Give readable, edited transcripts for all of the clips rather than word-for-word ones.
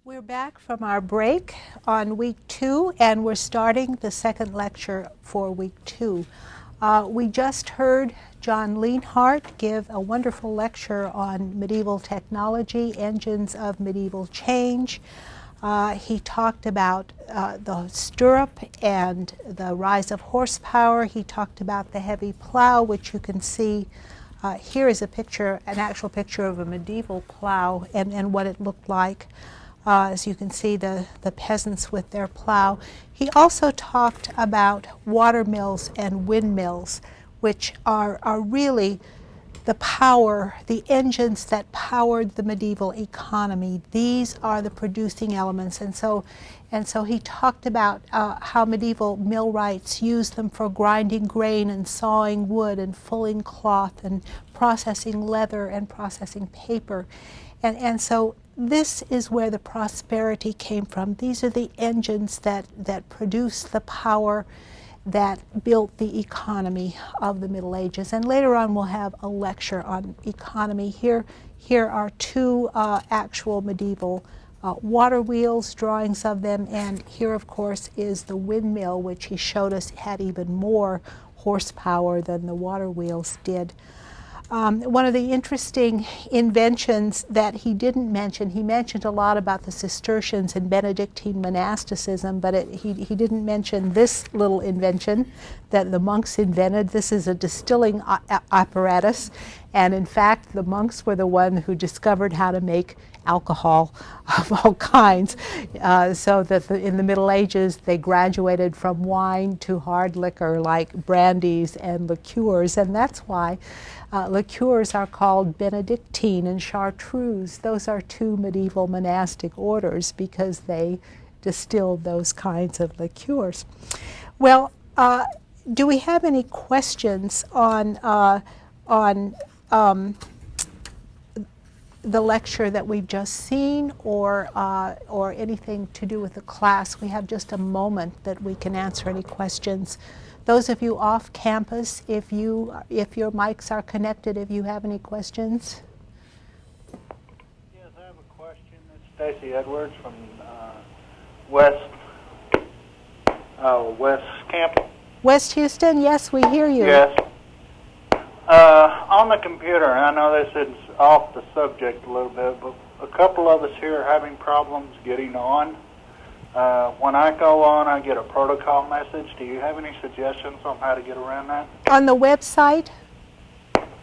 We're back from our break on week 2, and we're starting the second lecture for week 2. We just heard John Lienhardt give a wonderful lecture on medieval technology, engines of medieval change. He talked about the stirrup and the rise of horsepower. He talked about the heavy plow, which you can see. Here is a picture, an actual picture of a medieval plow and what it looked like. As you can see, the peasants with their plow. He also talked about water mills and windmills, which are really the power, the engines that powered the medieval economy. These are the producing elements. And so he talked about how medieval millwrights used them for grinding grain and sawing wood and fulling cloth and processing leather and processing paper. And so this is where the prosperity came from. These are the engines that produced the power that built the economy of the Middle Ages. And later on we'll have a lecture on economy. Here are two actual medieval water wheels, drawings of them, and here of course is the windmill, which he showed us had even more horsepower than the water wheels did. One of the interesting inventions that he didn't mention, he mentioned a lot about the Cistercians and Benedictine monasticism, but he didn't mention this little invention that the monks invented. This is a distilling apparatus, and in fact the monks were the one who discovered how to make alcohol of all kinds, so that in the Middle Ages they graduated from wine to hard liquor like brandies and liqueurs, and that's why liqueurs are called Benedictine and Chartreuse. Those are two medieval monastic orders because they distilled those kinds of liqueurs. Well, do we have any questions on the lecture that we've just seen, or anything to do with the class? We have just a moment that we can answer any questions. Those of you off campus, if your mics are connected, if you have any questions. Yes, I have a question. It's Stacy Edwards from West Camp. West Houston, yes, we hear you. Yes. On the computer, and I know this is off the subject a little bit, but a couple of us here are having problems getting on. When I go on, I get a protocol message. Do you have any suggestions on how to get around that? On the website?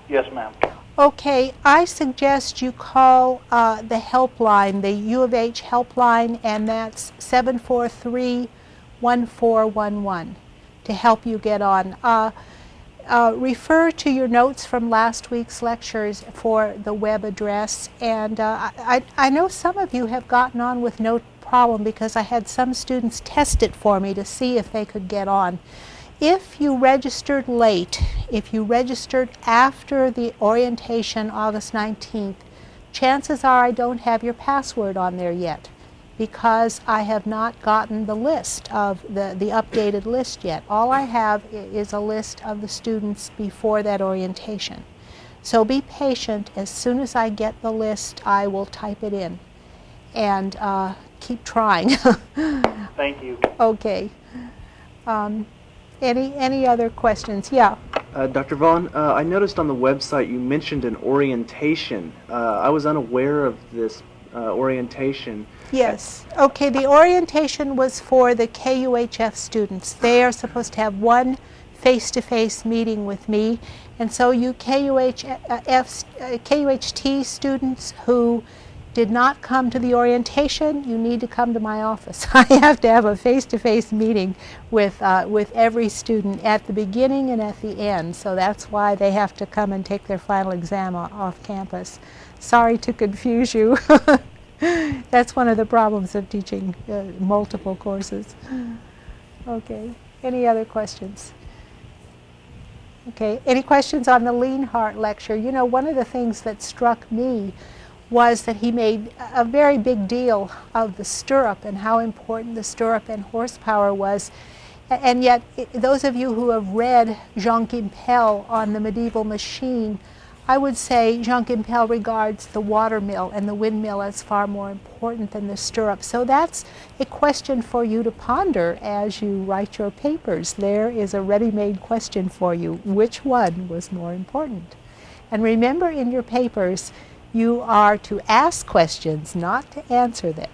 Yes, ma'am. Okay, I suggest you call the helpline, the U of H helpline, and that's 743-1411 to help you get on. Refer to your notes from last week's lectures for the web address, and I know some of you have gotten on with no problem because I had some students test it for me to see if they could get on. If you registered late, if you registered after the orientation August 19th, chances are I don't have your password on there yet because I have not gotten the list of the updated list yet. All I have is a list of the students before that orientation. So be patient. As soon as I get the list, I will type it in. And keep trying. Thank you. Okay. Any other questions? Yeah. Dr. Vaughn, I noticed on the website you mentioned an orientation. I was unaware of this orientation. Yes. Okay, the orientation was for the KUHF students. They are supposed to have one face-to-face meeting with me, and so you KUHT students who did not come to the orientation, you need to come to my office. I have to have a face-to-face meeting with every student at the beginning and at the end, so that's why they have to come and take their final exam off campus. Sorry to confuse you. That's one of the problems of teaching multiple courses. Okay, any other questions? Okay, any questions on the Lienhardt lecture? You know, one of the things that struck me was that he made a very big deal of the stirrup and how important the stirrup and horsepower was. And yet, those of you who have read Jean Gimpel on the medieval machine, I would say Jean Gimpel regards the watermill and the windmill as far more important than the stirrup. So that's a question for you to ponder as you write your papers. There is a ready-made question for you. Which one was more important? And remember, in your papers, you are to ask questions, not to answer them.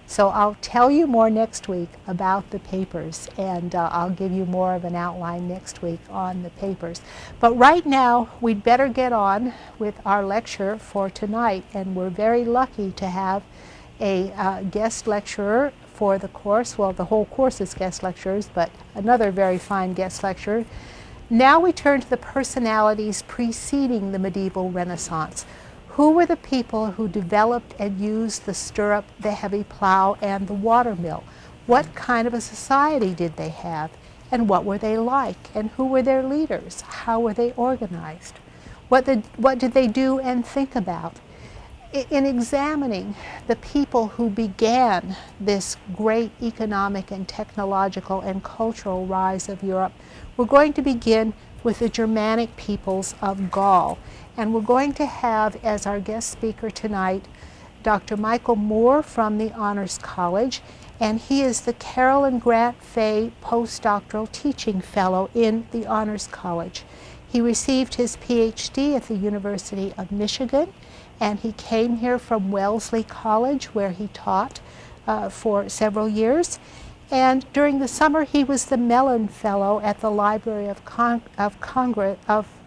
So I'll tell you more next week about the papers, and I'll give you more of an outline next week on the papers. But right now, we'd better get on with our lecture for tonight, and we're very lucky to have a guest lecturer for the course. Well, the whole course is guest lecturers, but another very fine guest lecturer. Now we turn to the personalities preceding the medieval Renaissance. Who were the people who developed and used the stirrup, the heavy plow, and the watermill? What kind of a society did they have? And what were they like? And who were their leaders? How were they organized? What did they do and think about? In examining the people who began this great economic and technological and cultural rise of Europe, we're going to begin with the Germanic peoples of Gaul. And we're going to have as our guest speaker tonight Dr. Michael Moore from the Honors College, and he is the Carolyn Grant Fay Postdoctoral Teaching Fellow in the Honors College. He received his PhD at the University of Michigan, and he came here from Wellesley College, where he taught for several years. And during the summer, he was the Mellon Fellow at the Library of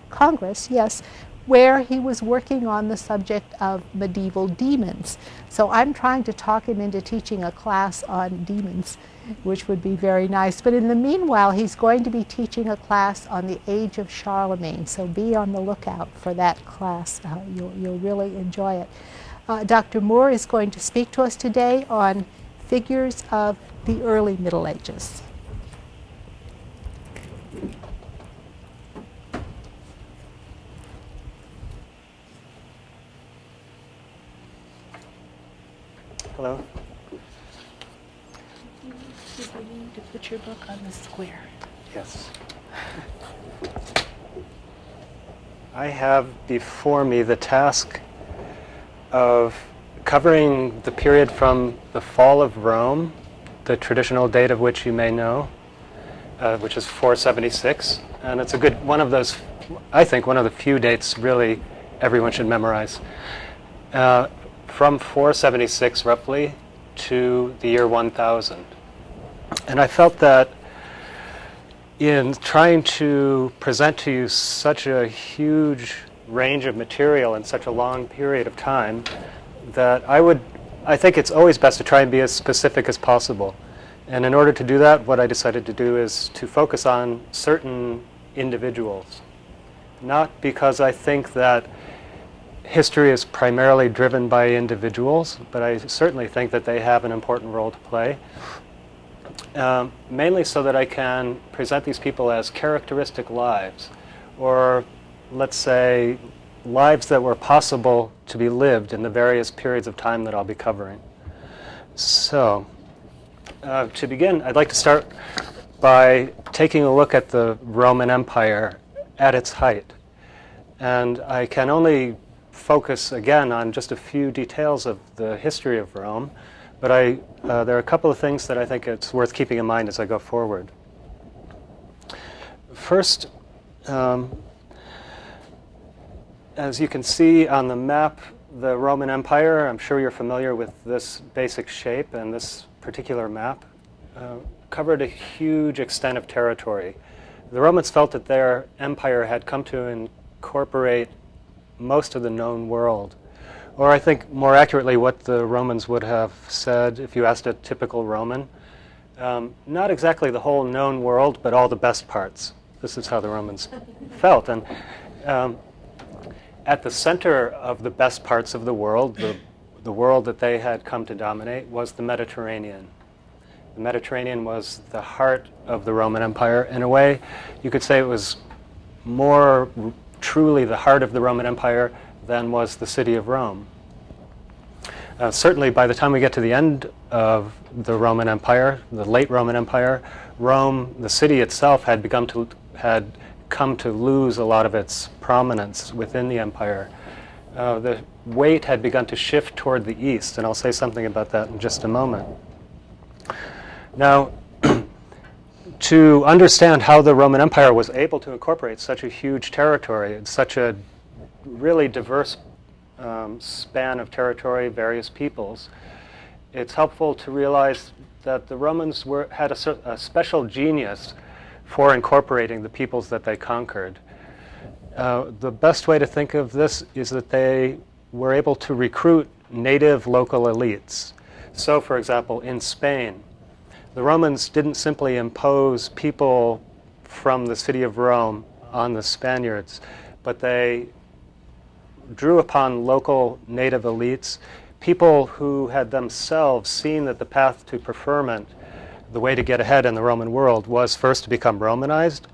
Congress, yes, where he was working on the subject of medieval demons. So I'm trying to talk him into teaching a class on demons, which would be very nice. But in the meanwhile, he's going to be teaching a class on the age of Charlemagne. So be on the lookout for that class. You'll really enjoy it. Dr. Moore is going to speak to us today on figures of the early Middle Ages. Hello. You need to put your book on the square. Yes. I have before me the task of covering the period from the fall of Rome, the traditional date of which you may know, which is 476. And it's a good one of those, I think, one of the few dates really everyone should memorize. From 476 roughly to the year 1000. And I felt that in trying to present to you such a huge range of material in such a long period of time, that I think it's always best to try and be as specific as possible. And in order to do that, what I decided to do is to focus on certain individuals. Not because I think that history is primarily driven by individuals, but I certainly think that they have an important role to play. Mainly so that I can present these people as characteristic lives, or let's say lives that were possible to be lived in the various periods of time that I'll be covering. So, to begin, I'd like to start by taking a look at the Roman Empire at its height. And I can only focus again on just a few details of the history of Rome, but there are a couple of things that I think it's worth keeping in mind as I go forward. First, as you can see on the map, the Roman Empire, I'm sure you're familiar with this basic shape, and this particular map covered a huge extent of territory. The Romans felt that their empire had come to incorporate most of the known world. Or I think more accurately what the Romans would have said if you asked a typical Roman. Not exactly the whole known world, but all the best parts. This is how the Romans felt. And at the center of the best parts of the world, the world that they had come to dominate, was the Mediterranean. The Mediterranean was the heart of the Roman Empire. In a way, you could say it was more truly the heart of the Roman Empire than was the city of Rome. Certainly by the time we get to the end of the Roman Empire, the late Roman Empire, Rome, the city itself, had come to lose a lot of its prominence within the empire. The weight had begun to shift toward the east, and I'll say something about that in just a moment. Now, to understand how the Roman Empire was able to incorporate such a huge territory, such a really diverse span of territory, various peoples, it's helpful to realize that the Romans had a special genius for incorporating the peoples that they conquered. The best way to think of this is that they were able to recruit native local elites. So, for example, in Spain, the Romans didn't simply impose people from the city of Rome on the Spaniards, but they drew upon local native elites, people who had themselves seen that the path to preferment, the way to get ahead in the Roman world, was first to become Romanized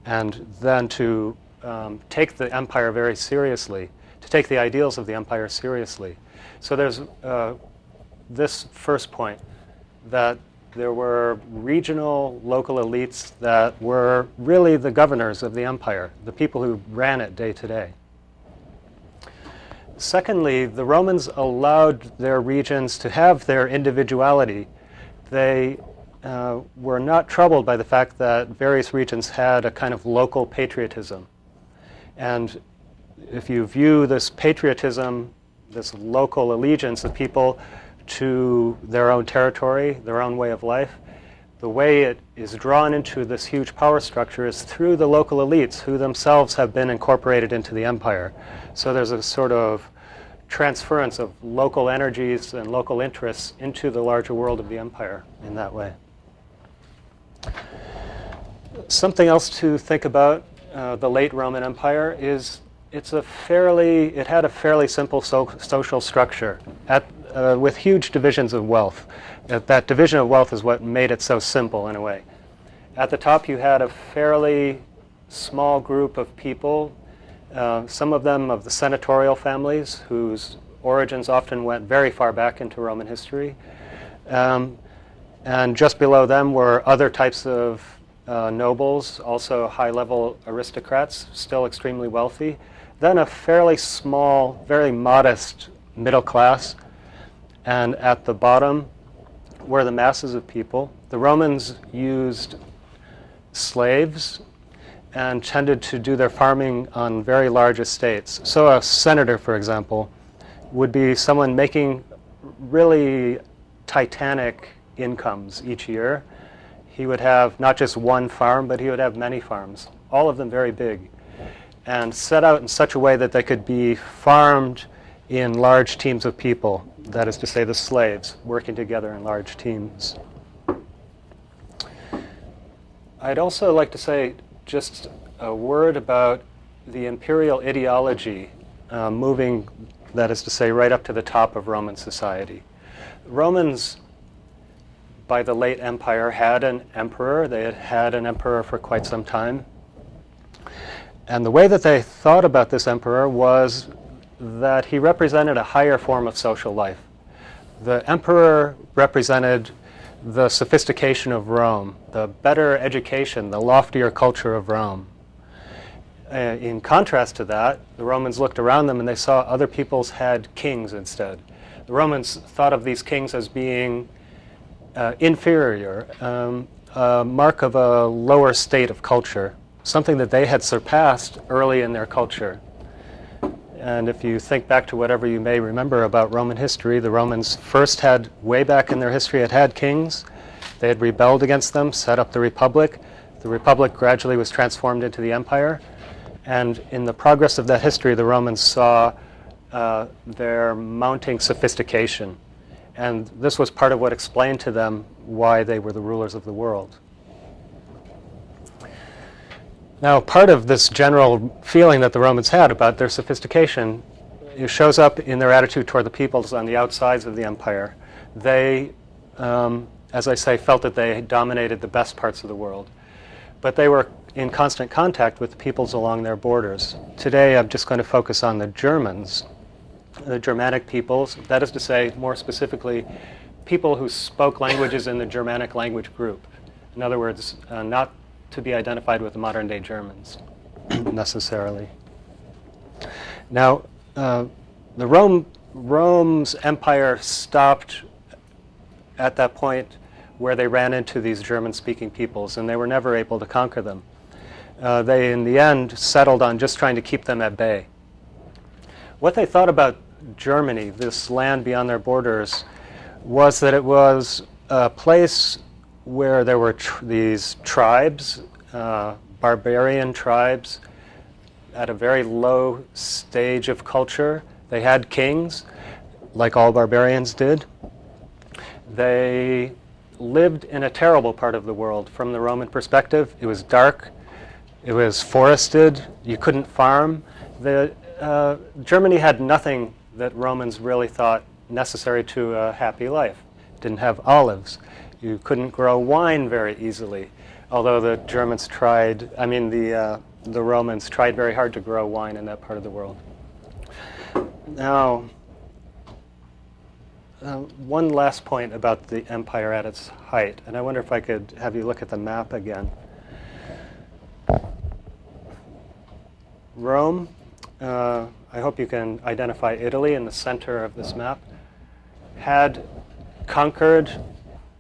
and then to take the empire very seriously, to take the ideals of the empire seriously. So there's this first point, that there were regional local elites that were really the governors of the empire, the people who ran it day to day. Secondly, the Romans allowed their regions to have their individuality. They were not troubled by the fact that various regions had a kind of local patriotism. And if you view this patriotism, this local allegiance of people to their own territory, their own way of life, the way it is drawn into this huge power structure is through the local elites who themselves have been incorporated into the empire. So there's a sort of transference of local energies and local interests into the larger world of the empire in that way. Something else to think about the late Roman Empire is it had a fairly simple social structure with huge divisions of wealth. That division of wealth is what made it so simple in a way. At the top you had a fairly small group of people, some of them of the senatorial families whose origins often went very far back into Roman history. And just below them were other types of nobles, also high-level aristocrats, still extremely wealthy. Then a fairly small, very modest middle class. And at the bottom were the masses of people. The Romans used slaves and tended to do their farming on very large estates. So a senator, for example, would be someone making really titanic incomes each year. He would have not just one farm, but he would have many farms, all of them very big, and set out in such a way that they could be farmed in large teams of people, that is to say the slaves, working together in large teams. I'd also like to say just a word about the Imperial Ideology moving, that is to say, right up to the top of Roman society. Romans, by the late empire, had an emperor. They had had an emperor for quite some time. And the way that they thought about this emperor was that he represented a higher form of social life. The emperor represented the sophistication of Rome, the better education, the loftier culture of Rome. In contrast to that, the Romans looked around them and they saw other peoples had kings instead. The Romans thought of these kings as being inferior, a mark of a lower state of culture, something that they had surpassed early in their culture. And if you think back to whatever you may remember about Roman history, the Romans first had, way back in their history, had kings. They had rebelled against them, set up the Republic. The Republic gradually was transformed into the empire. And in the progress of that history, the Romans saw their mounting sophistication. And this was part of what explained to them why they were the rulers of the world. Now, part of this general feeling that the Romans had about their sophistication, it shows up in their attitude toward the peoples on the outsides of the empire. They, as I say, felt that they dominated the best parts of the world. But they were in constant contact with the peoples along their borders. Today, I'm just going to focus on the Germans, the Germanic peoples, that is to say, more specifically, people who spoke languages in the Germanic language group. In other words, not to be identified with the modern-day Germans. necessarily. Now, Rome's empire stopped at that point where they ran into these German-speaking peoples, and they were never able to conquer them. They, in the end, settled on just trying to keep them at bay. What they thought about Germany, this land beyond their borders, was that it was a place where there were these tribes, barbarian tribes, at a very low stage of culture. They had kings, like all barbarians did. They lived in a terrible part of the world from the Roman perspective. It was dark. It was forested. You couldn't farm. Germany had nothing that Romans really thought necessary to a happy life. Didn't have olives. You couldn't grow wine very easily, although the Germans tried, the Romans tried very hard to grow wine in that part of the world. Now, one last point about the empire at its height, and I wonder if I could have you look at the map again. Rome, I hope you can identify Italy in the center of this map, had conquered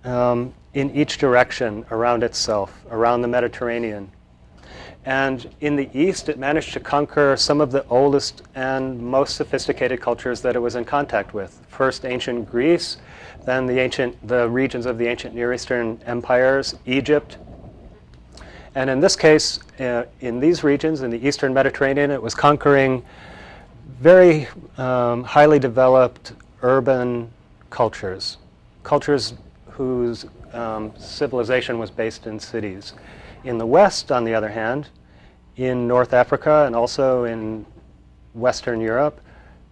in each direction around itself, around the Mediterranean. And in the east, it managed to conquer some of the oldest and most sophisticated cultures that it was in contact with. First, ancient Greece, then the regions of the ancient Near Eastern empires, Egypt. And in this case, in these regions, in the Eastern Mediterranean, it was conquering very highly developed urban cultures, cultures whose civilization was based in cities. In the West, on the other hand, in North Africa and also in Western Europe,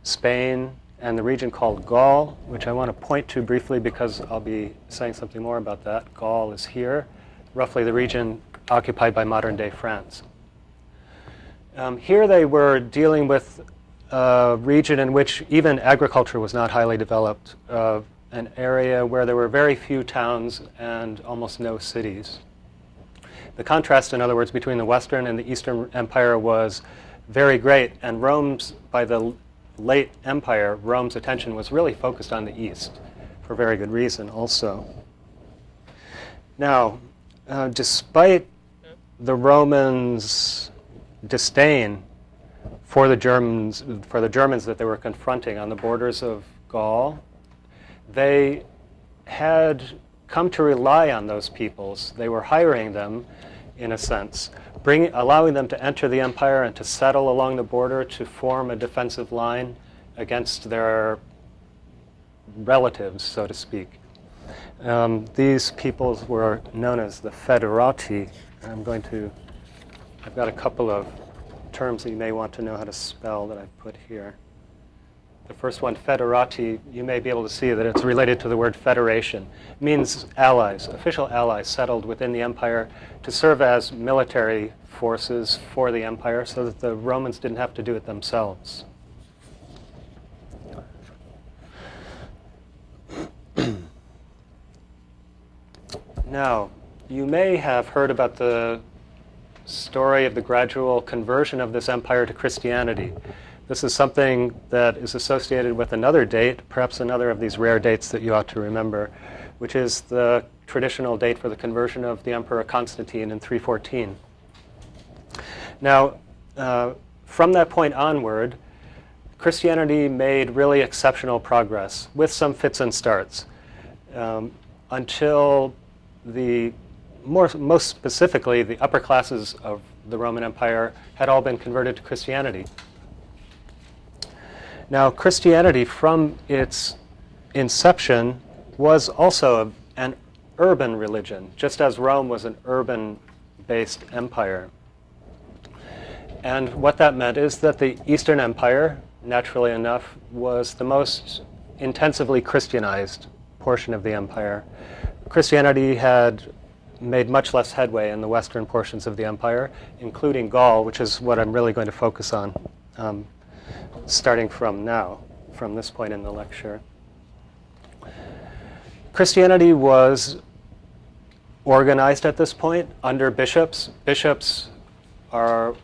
Spain, and the region called Gaul, which I want to point to briefly because I'll be saying something more about that. Gaul is here, roughly the region occupied by modern-day France. Here they were dealing with a region in which even agriculture was not highly developed, an area where there were very few towns and almost no cities. The contrast, in other words, between the Western and the Eastern Empire was very great, and by the late Empire, Rome's attention was really focused on the East, for very good reason also. Now, despite the Romans' disdain for the Germans that they were confronting on the borders of Gaul, they had come to rely on those peoples. They were hiring them, in a sense, allowing them to enter the empire and to settle along the border to form a defensive line against their relatives, so to speak. These peoples were known as the Federati. I've got a couple of terms that you may want to know how to spell that I've put here. The first one, Federati, you may be able to see that it's related to the word federation. It means allies, official allies settled within the empire to serve as military forces for the empire so that the Romans didn't have to do it themselves. Now, you may have heard about the story of the gradual conversion of this empire to Christianity. This is something that is associated with another date, perhaps another of these rare dates that you ought to remember, which is the traditional date for the conversion of the Emperor Constantine in 314. Now, from that point onward, Christianity made really exceptional progress, with some fits and starts, until most specifically, the upper classes of the Roman Empire had all been converted to Christianity. Now, Christianity, from its inception, was also an urban religion, just as Rome was an urban-based empire. And what that meant is that the Eastern Empire, naturally enough, was the most intensively Christianized portion of the empire. Christianity had made much less headway in the western portions of the empire, including Gaul, which is what I'm really going to focus on. Starting from now, from this point in the lecture. Christianity was organized at this point under bishops. Bishops are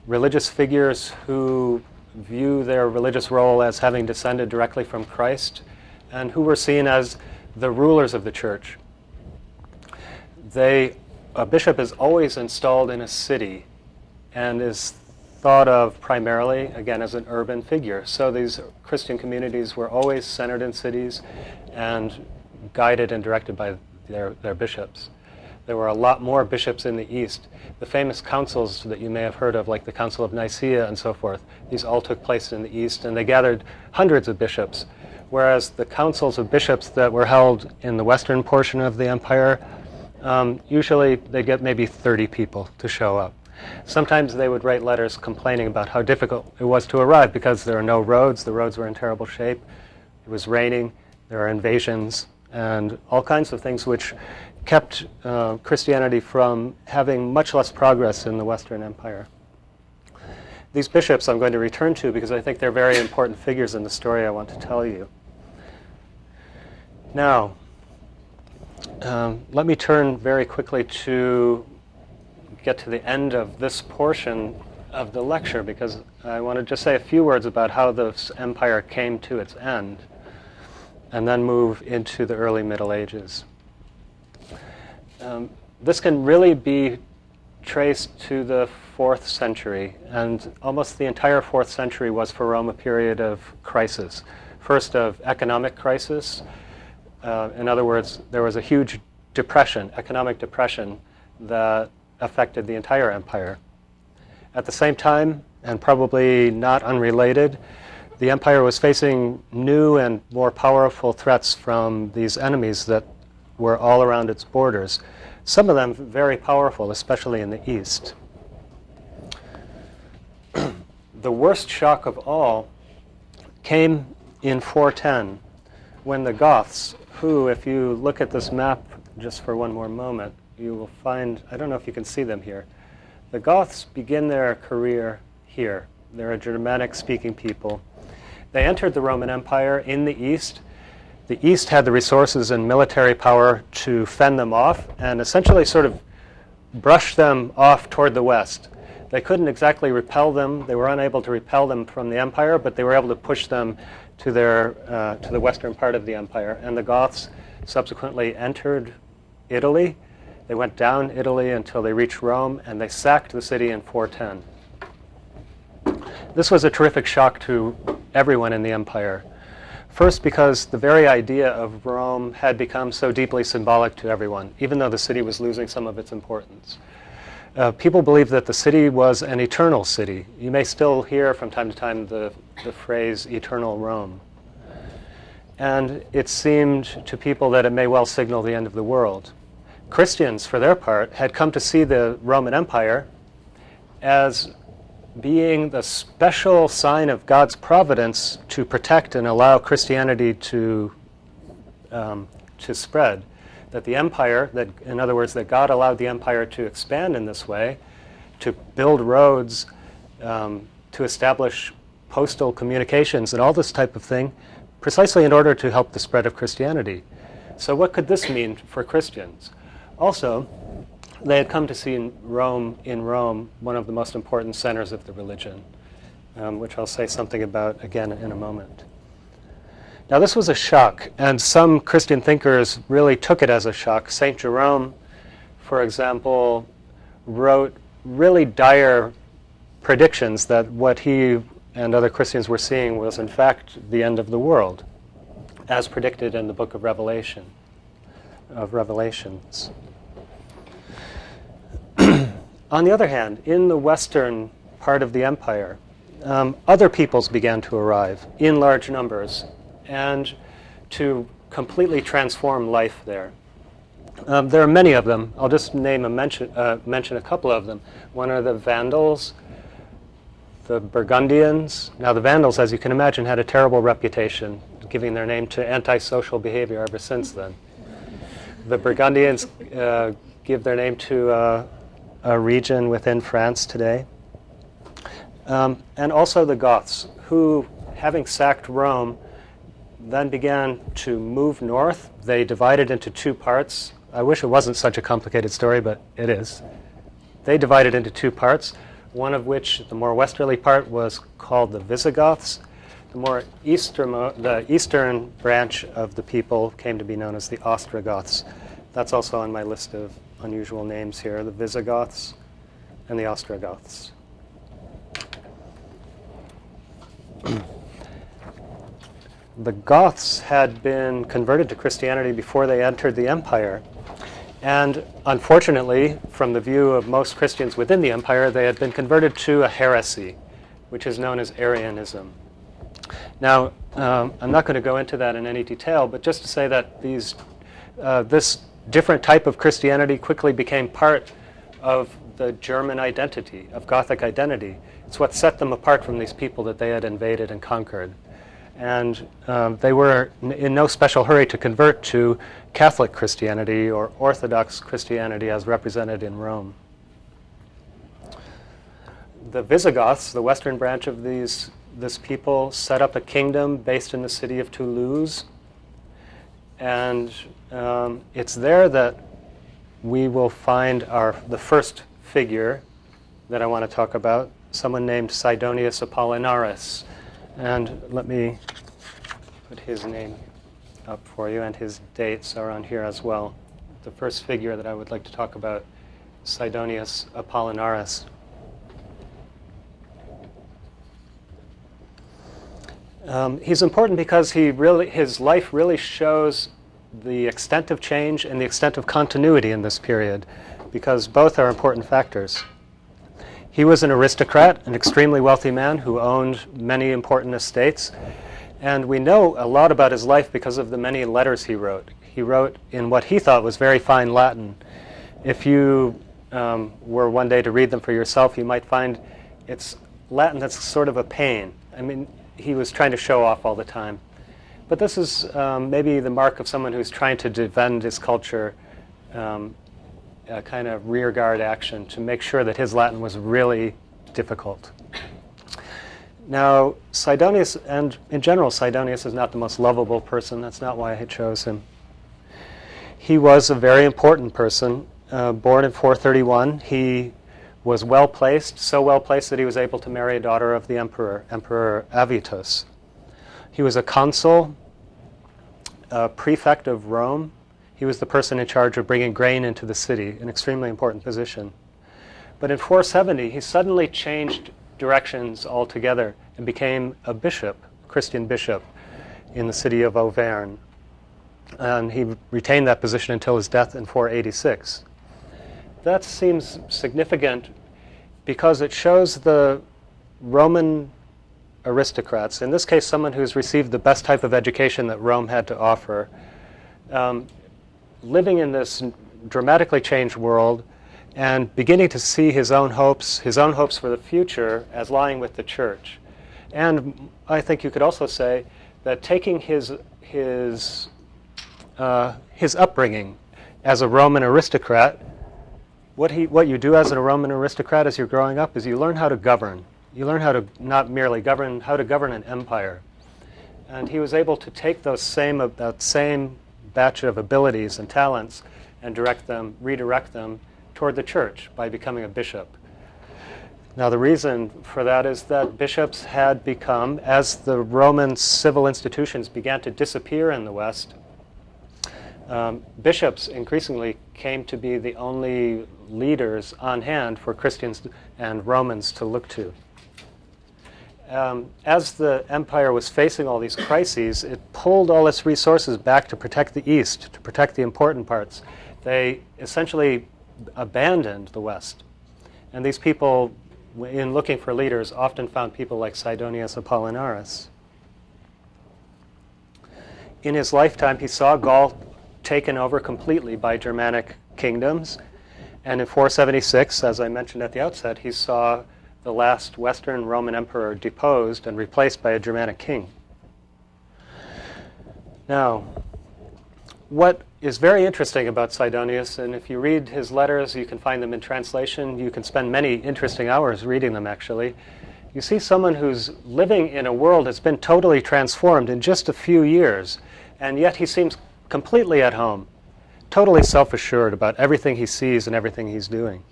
religious figures who view their religious role as having descended directly from Christ and who were seen as the rulers of the church. A bishop is always installed in a city and is thought of primarily, again, as an urban figure. So these Christian communities were always centered in cities and guided and directed by their bishops. There were a lot more bishops in the East. The famous councils that you may have heard of, like the Council of Nicaea and so forth, these all took place in the East, and they gathered hundreds of bishops, whereas the councils of bishops that were held in the western portion of the empire, usually they get maybe 30 people to show up. Sometimes they would write letters complaining about how difficult it was to arrive because there are no roads, the roads were in terrible shape, it was raining, there are invasions, and all kinds of things which kept Christianity from having much less progress in the Western Empire. These bishops I'm going to return to because I think they're very important figures in the story I want to tell you. Now, let me turn very quickly to get to the end of this portion of the lecture because I want to just say a few words about how this empire came to its end and then move into the early Middle Ages. This can really be traced to the 4th century, and almost the entire 4th century was for Rome a period of crisis. First of economic crisis. In other words, there was a huge depression, economic depression, that affected the entire empire. At the same time, and probably not unrelated, the empire was facing new and more powerful threats from these enemies that were all around its borders, some of them very powerful, especially in the east. The worst shock of all came in 410 when the Goths, who, if you look at this map just for one more moment, you will find, I don't know if you can see them here, the Goths begin their career here. They're a Germanic-speaking people. They entered the Roman Empire in the east. The East had the resources and military power to fend them off and essentially sort of brush them off toward the West. They couldn't exactly repel them. They were unable to repel them from the empire, but they were able to push them to the western part of the empire. And the Goths subsequently entered Italy. They went down Italy until they reached Rome, and they sacked the city in 410. This was a terrific shock to everyone in the empire. First, because the very idea of Rome had become so deeply symbolic to everyone, even though the city was losing some of its importance. People believed that the city was an eternal city. You may still hear from time to time the phrase eternal Rome. And it seemed to people that it may well signal the end of the world. Christians, for their part, had come to see the Roman Empire as being the special sign of God's providence to protect and allow Christianity to spread. That the empire, that in other words, that God allowed the empire to expand in this way, to build roads, to establish postal communications and all this type of thing, precisely in order to help the spread of Christianity. So what could this mean for Christians? Also, they had come to see in Rome one of the most important centers of the religion, which I'll say something about again in a moment. Now this was a shock, and some Christian thinkers really took it as a shock. St. Jerome, for example, wrote really dire predictions that what he and other Christians were seeing was in fact the end of the world, as predicted in the book of Revelations. On the other hand, in the western part of the empire, other peoples began to arrive in large numbers and to completely transform life there. There are many of them. I'll just mention a couple of them. One are the Vandals, the Burgundians. Now the Vandals, as you can imagine, had a terrible reputation, giving their name to antisocial behavior ever since then. The Burgundians give their name to a region within France today. And also the Goths, who, having sacked Rome, then began to move north. They divided into two parts. I wish it wasn't such a complicated story, but it is. They divided into two parts, one of which, the more westerly part, was called the Visigoths. The eastern branch of the people came to be known as the Ostrogoths. That's also on my list of unusual names here, the Visigoths and the Ostrogoths. The Goths had been converted to Christianity before they entered the empire. And unfortunately, from the view of most Christians within the empire, they had been converted to a heresy, which is known as Arianism. Now, I'm not going to go into that in any detail, but just to say that this different type of Christianity quickly became part of the German identity, of Gothic identity. It's what set them apart from these people that they had invaded and conquered. And they were in no special hurry to convert to Catholic Christianity or Orthodox Christianity as represented in Rome. The Visigoths, the western branch of this people, set up a kingdom based in the city of Toulouse. And it's there that we will find the first figure that I want to talk about, someone named Sidonius Apollinaris. And let me put his name up for you, and his dates are on here as well. The first figure that I would like to talk about, Sidonius Apollinaris. He's important because his life really shows the extent of change and the extent of continuity in this period, because both are important factors. He was an aristocrat, an extremely wealthy man who owned many important estates. And we know a lot about his life because of the many letters he wrote. He wrote in what he thought was very fine Latin. If you were one day to read them for yourself, you might find it's Latin that's sort of a pain. I mean, he was trying to show off all the time. But this is maybe the mark of someone who's trying to defend his culture, a kind of rearguard action to make sure that his Latin was really difficult. Now, Sidonius, and in general, Sidonius is not the most lovable person. That's not why I chose him. He was a very important person. Born in 431, he was well-placed, so well-placed that he was able to marry a daughter of the emperor, Emperor Avitus. He was a consul, a prefect of Rome. He was the person in charge of bringing grain into the city, an extremely important position. But in 470, he suddenly changed directions altogether and became a bishop, a Christian bishop, in the city of Auvergne. And he retained that position until his death in 486. That seems significant because it shows the Roman aristocrats, in this case someone who's received the best type of education that Rome had to offer, living in this dramatically changed world and beginning to see his own hopes for the future as lying with the church. And I think you could also say that taking his upbringing as a Roman aristocrat, what you do as a Roman aristocrat as you're growing up is you learn how to govern. You learn how to not merely govern, how to govern an empire. And he was able to take that same batch of abilities and talents and redirect them toward the church by becoming a bishop. Now the reason for that is that bishops had become, as the Roman civil institutions began to disappear in the West, bishops increasingly came to be the only leaders on hand for Christians and Romans to look to. As the empire was facing all these crises, it pulled all its resources back to protect the East, to protect the important parts. They essentially abandoned the West. And these people, in looking for leaders, often found people like Sidonius Apollinaris. In his lifetime, he saw Gaul taken over completely by Germanic kingdoms. And in 476, as I mentioned at the outset, he saw the last Western Roman emperor deposed and replaced by a Germanic king. Now, what is very interesting about Sidonius, and if you read his letters, you can find them in translation. You can spend many interesting hours reading them, actually. You see someone who's living in a world that's been totally transformed in just a few years, and yet he seems completely at home, totally self-assured about everything he sees and everything he's doing.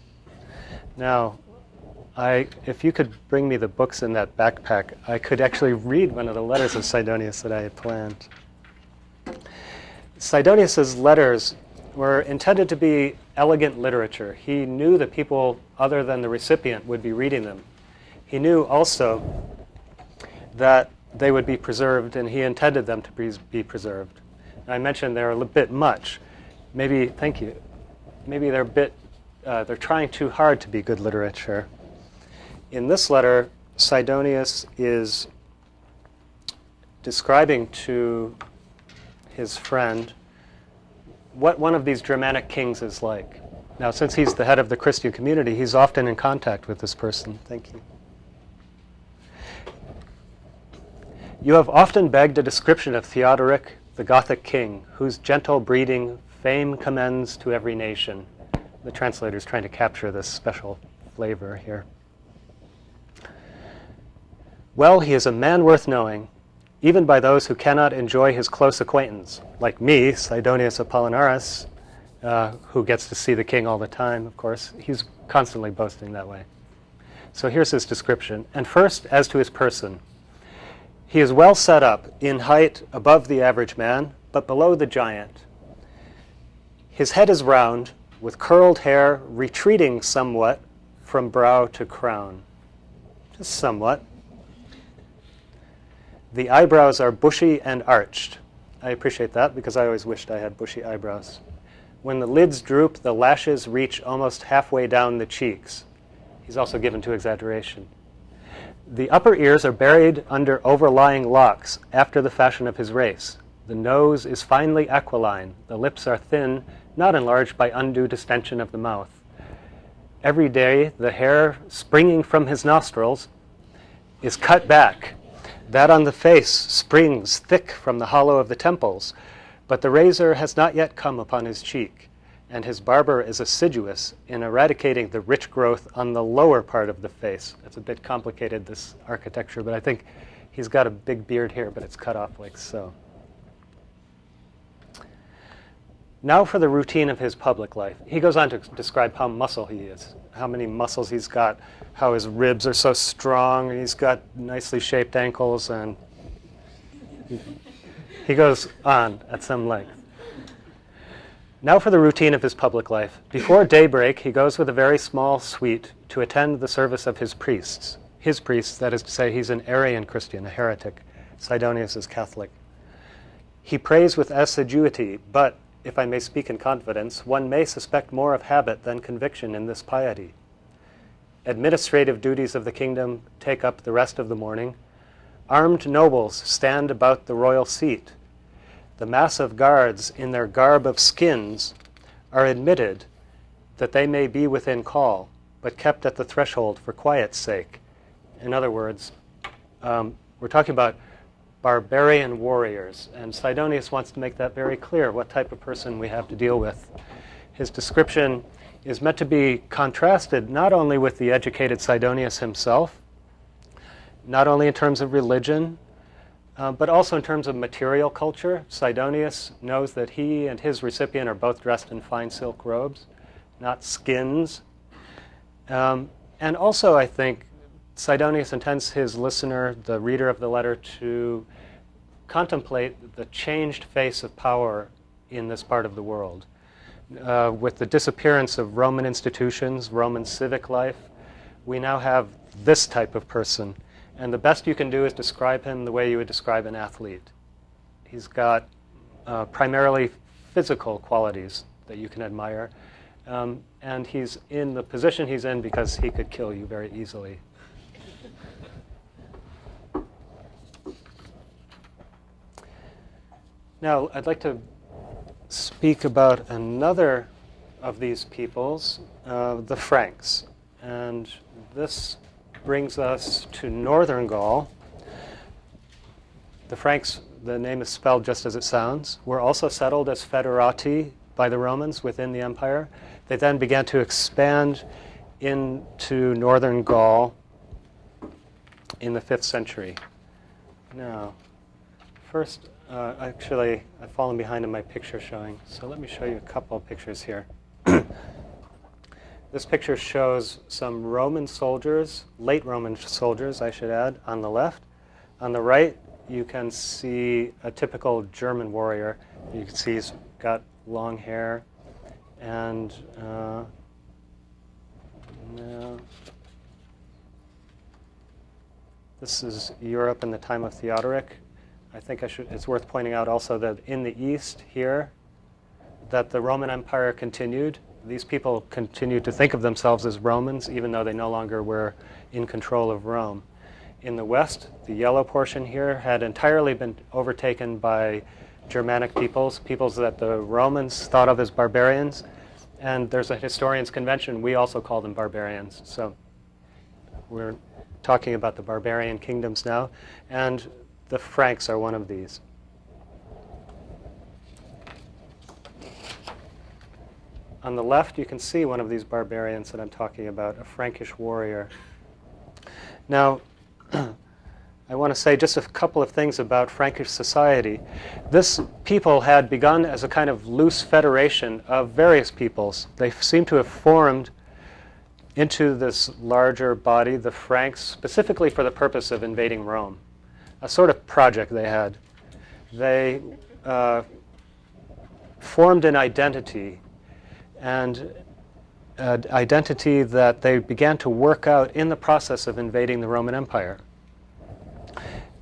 Now, if you could bring me the books in that backpack, I could actually read one of the letters of Cydonicus that I had planned. Cydonicus's letters were intended to be elegant literature. He knew that people other than the recipient would be reading them. He knew also that they would be preserved, and he intended them to be preserved. And I mentioned they're a bit much. Maybe, thank you. Maybe they're a bit, they're trying too hard to be good literature. In this letter, Cydonicus is describing to his friend what one of these Germanic kings is like. Now, since he's the head of the Christian community, he's often in contact with this person. Thank you. You have often begged a description of Theodoric, the Gothic king, whose gentle breeding fame commends to every nation. The translator is trying to capture this special flavor here. Well, he is a man worth knowing, even by those who cannot enjoy his close acquaintance, like me, Sidonius of Paula Norris, who gets to see the king all the time, of course. He's constantly boasting that way. So here's his description. And first, as to his person. He is well set up, in height above the average man, but below the giant. His head is round, with curled hair retreating somewhat from brow to crown. Just somewhat. The eyebrows are bushy and arched. I appreciate that because I always wished I had bushy eyebrows. When the lids droop, the lashes reach almost halfway down the cheeks. He's also given to exaggeration. The upper ears are buried under overlying locks after the fashion of his race. The nose is finely aquiline. The lips are thin, not enlarged by undue distension of the mouth. Every day, the hair springing from his nostrils is cut back. That on the face springs thick from the hollow of the temples, but the razor has not yet come upon his cheek, and his barber is assiduous in eradicating the rich growth on the lower part of the face. It's a bit complicated, this architecture, but I think he's got a big beard here, but it's cut off like so. Now for the routine of his public life. He goes on to describe how muscle he is, how many muscles he's got, how his ribs are so strong, and he's got nicely shaped ankles, and he goes on at some length. Now for the routine of his public life. Before daybreak, he goes with a very small suite to attend the service of his priests. His priests, that is to say, he's an Arian Christian, a heretic. Sidonius is Catholic. He prays with assiduity, but, if I may speak in confidence, one may suspect more of habit than conviction in this piety. Administrative duties of the kingdom take up the rest of the morning. Armed nobles stand about the royal seat. The massive guards, in their garb of skins, are admitted that they may be within call, but kept at the threshold for quiet's sake. In other words, we're talking about barbarian warriors, and Sidonius wants to make that very clear, what type of person we have to deal with. His description is meant to be contrasted not only with the educated Sidonius himself, not only in terms of religion, but also in terms of material culture. Sidonius knows that he and his recipient are both dressed in fine silk robes, not skins. And also, I think, Sidonius intends his listener, the reader of the letter, to contemplate the changed face of power in this part of the world. With the disappearance of Roman institutions, Roman civic life, we now have this type of person. And the best you can do is describe him the way you would describe an athlete. He's got primarily physical qualities that you can admire. And he's in the position he's in because he could kill you very easily. Now, I'd like to speak about another of these peoples, the Franks. And this brings us to northern Gaul. The Franks, the name is spelled just as it sounds, were also settled as foederati by the Romans within the empire. They then began to expand into northern Gaul in the 5th century. Now, first, actually, I've fallen behind in my picture showing, so let me show you a couple of pictures here. This picture shows some Roman soldiers, late Roman soldiers, I should add, on the left. On the right, you can see a typical German warrior. You can see he's got long hair, and this is Europe in the time of Theodoric. I think it's worth pointing out also that in the east here, that the Roman Empire continued. These people continued to think of themselves as Romans, even though they no longer were in control of Rome. In the west, the yellow portion here had entirely been overtaken by Germanic peoples that the Romans thought of as barbarians. And there's a historians' convention. We also call them barbarians. So we're talking about the barbarian kingdoms now. And the Franks are one of these. On the left, you can see one of these barbarians that I'm talking about, a Frankish warrior. Now, I want to say just a couple of things about Frankish society. This people had begun as a kind of loose federation of various peoples. They seem to have formed into this larger body, the Franks, specifically for the purpose of invading Rome. A sort of project they had. They formed an identity, and an identity that they began to work out in the process of invading the Roman Empire.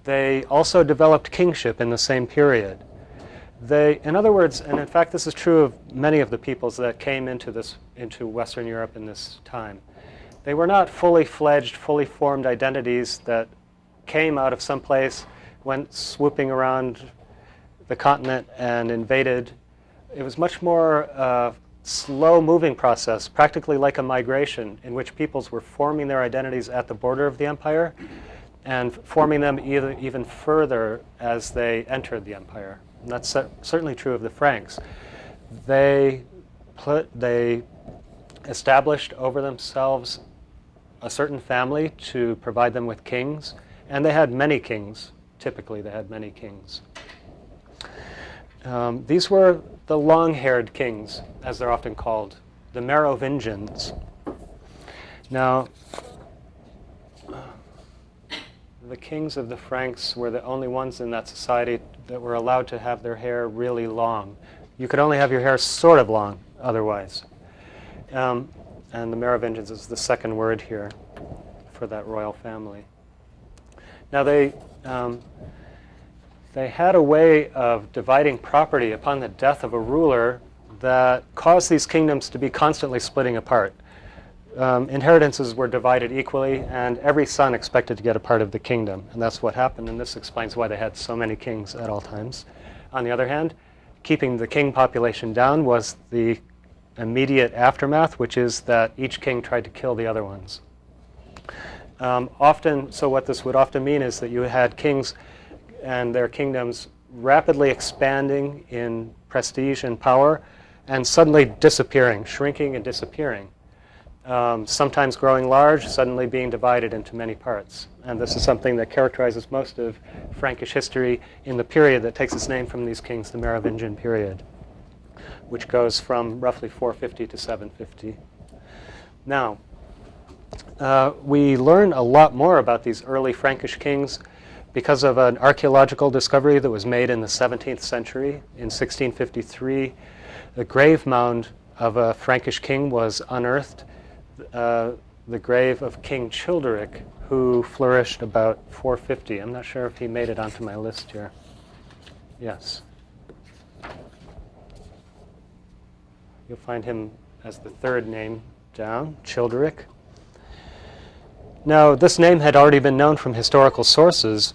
They also developed kingship in the same period. In other words, and in fact this is true of many of the peoples that came into Western Europe in this time, they were not fully fledged, fully formed identities that came out of some place, went swooping around the continent and invaded. It was much more slow-moving process, practically like a migration, in which peoples were forming their identities at the border of the empire and forming them even further as they entered the empire. And that's certainly true of the Franks. They established over themselves a certain family to provide them with kings, and they had many kings. Typically, they had many kings. These were the long-haired kings, as they're often called, the Merovingians. Now, the kings of the Franks were the only ones in that society that were allowed to have their hair really long. You could only have your hair sort of long otherwise. And the Merovingians is the second word here for that royal family. Now, they had a way of dividing property upon the death of a ruler that caused these kingdoms to be constantly splitting apart. Inheritances were divided equally, and every son expected to get a part of the kingdom. And that's what happened, and this explains why they had so many kings at all times. On the other hand, keeping the king population down was the immediate aftermath, which is that each king tried to kill the other ones. So what this would often mean is that you had kings and their kingdoms rapidly expanding in prestige and power and suddenly disappearing, shrinking and disappearing. Sometimes growing large, suddenly being divided into many parts. And this is something that characterizes most of Frankish history in the period that takes its name from these kings, the Merovingian period, which goes from roughly 450 to 750. Now, we learn a lot more about these early Frankish kings because of an archaeological discovery that was made in the 17th century. In 1653, the grave mound of a Frankish king was unearthed, the grave of King Childeric, who flourished about 450. I'm not sure if he made it onto my list here. Yes. You'll find him as the third name down, Childeric. Now, this name had already been known from historical sources,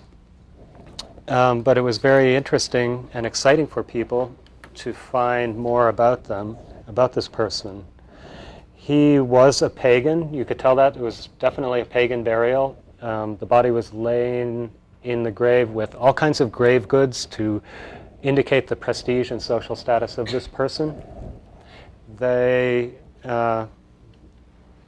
but it was very interesting and exciting for people to find more about them, about this person. He was a pagan. You could tell that. It was definitely a pagan burial. The body was laying in the grave with all kinds of grave goods to indicate the prestige and social status of this person.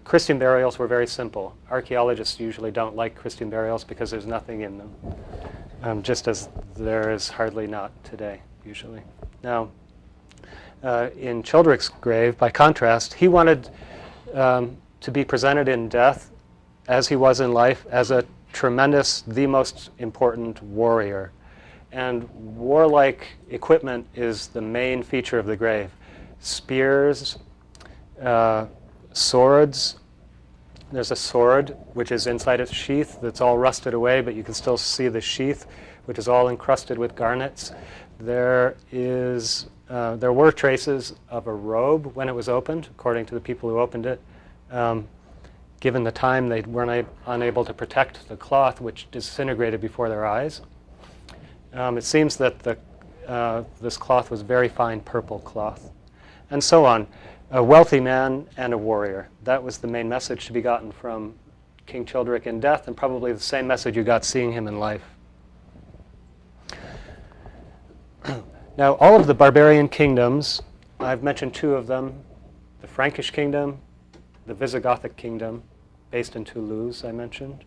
Christian burials were very simple. Archaeologists usually don't like Christian burials because there's nothing in them, just as there is hardly not today, usually. Now, in Childeric's grave, by contrast, he wanted to be presented in death, as he was in life, as a tremendous, the most important warrior. And warlike equipment is the main feature of the grave. Spears, swords. There's a sword which is inside its sheath that's all rusted away, but you can still see the sheath, which is all encrusted with garnets. There were traces of a robe when it was opened, according to the people who opened it. Given the time, they weren't unable to protect the cloth, which disintegrated before their eyes. It seems that this cloth was very fine purple cloth, and so on. A wealthy man and a warrior. That was the main message to be gotten from King Childeric in death, and probably the same message you got seeing him in life. Now, all of the barbarian kingdoms, I've mentioned two of them, the Frankish kingdom, the Visigothic kingdom, based in Toulouse, I mentioned.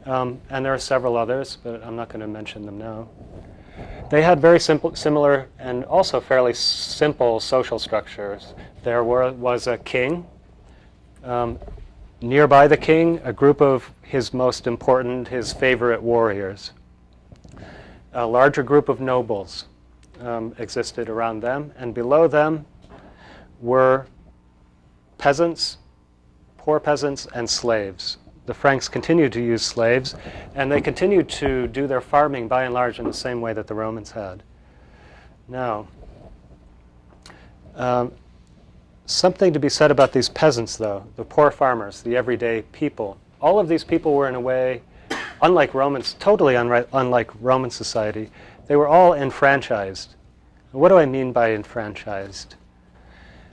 And there are several others, but I'm not going to mention them now. They had very similar and also fairly simple social structures. There was a king. Nearby the king, a group of his most important, his favorite warriors. A larger group of nobles existed around them, and below them were peasants, poor peasants, and slaves. The Franks continued to use slaves, and they continued to do their farming by and large in the same way that the Romans had. Now, something to be said about these peasants, though, the poor farmers, the everyday people. All of these people were, in a way, unlike Romans, totally unlike Roman society. They were all enfranchised. What do I mean by enfranchised?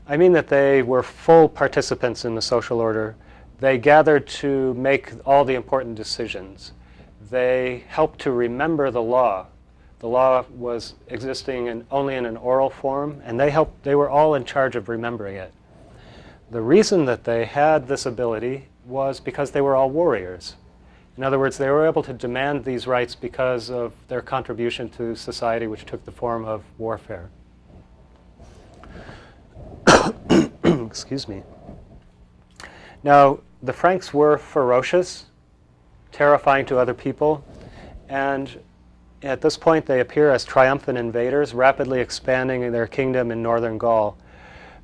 I mean that they were full participants in the social order. They gathered to make all the important decisions. They helped to remember the law. The law was existing only in an oral form, and they were all in charge of remembering it. The reason that they had this ability was because they were all warriors. In other words, they were able to demand these rights because of their contribution to society, which took the form of warfare. Excuse me. Now, the Franks were ferocious, terrifying to other people, and at this point they appear as triumphant invaders, rapidly expanding their kingdom in northern Gaul.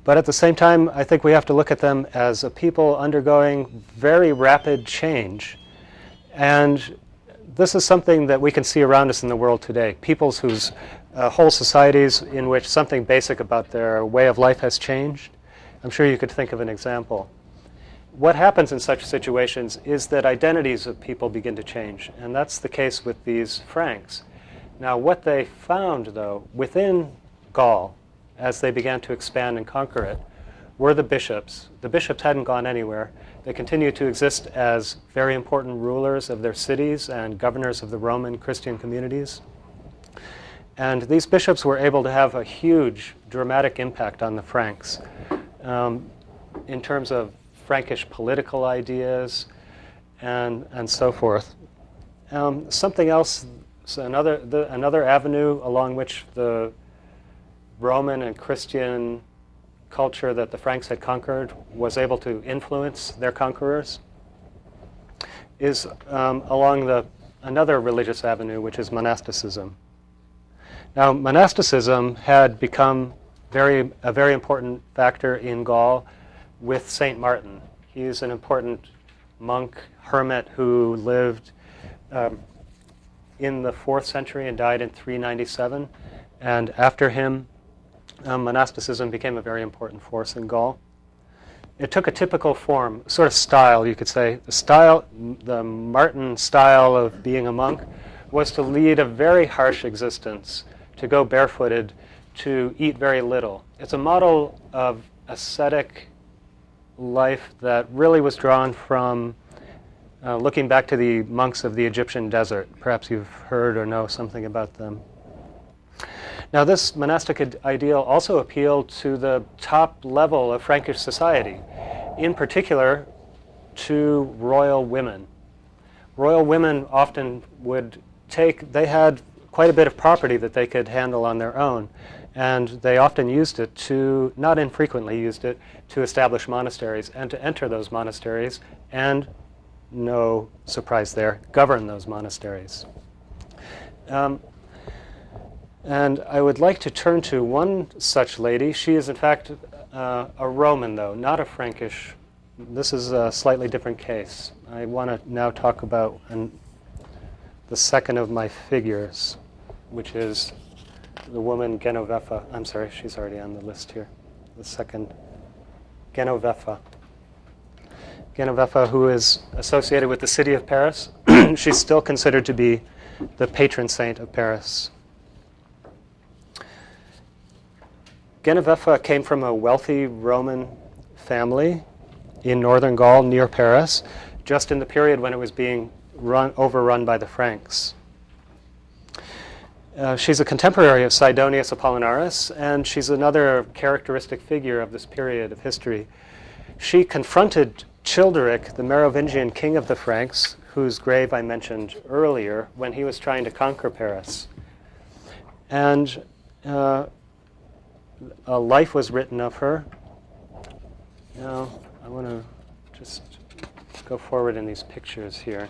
But at the same time, I think we have to look at them as a people undergoing very rapid change. And this is something that we can see around us in the world today. Peoples whose whole societies in which something basic about their way of life has changed. I'm sure you could think of an example. What happens in such situations is that identities of people begin to change, and that's the case with these Franks. Now, what they found, though, within Gaul, as they began to expand and conquer it, were the bishops. The bishops hadn't gone anywhere. They continued to exist as very important rulers of their cities and governors of the Roman Christian communities. And these bishops were able to have a huge, dramatic impact on the Franks in terms of Frankish political ideas and so forth. Something else, so another avenue along which the Roman and Christian culture that the Franks had conquered was able to influence their conquerors is along another religious avenue, which is monasticism. Now, monasticism had become a very important factor in Gaul with Saint Martin. He's an important monk, hermit, who lived in the 4th century and died in 397. And after him, monasticism became a very important force in Gaul. It took a typical form, sort of style, you could say. The Martin style of being a monk was to lead a very harsh existence, to go barefooted, to eat very little. It's a model of ascetic life that really was drawn from looking back to the monks of the Egyptian desert. Perhaps you've heard or know something about them. Now, this monastic ideal also appealed to the top level of Frankish society, in particular to royal women. Royal women often they had quite a bit of property that they could handle on their own, And they often used it to, not infrequently used it, to establish monasteries and to enter those monasteries and, no surprise there, govern those monasteries. And I would like to turn to one such lady. She is, in fact, a Roman, though, not a Frankish. This is a slightly different case. I want to now talk about the second of my figures, which is the woman Genovefa. I'm sorry, she's already on the list here. The second, Genovefa. Genovefa, who is associated with the city of Paris. She's still considered to be the patron saint of Paris. Genovefa came from a wealthy Roman family in northern Gaul near Paris, just in the period when it was being overrun by the Franks. She's a contemporary of Cydonia Apollinaris, and she's another characteristic figure of this period of history. She confronted Childeric, the Merovingian king of the Franks, whose grave I mentioned earlier, when he was trying to conquer Paris. And a life was written of her. Now, I want to just go forward in these pictures here.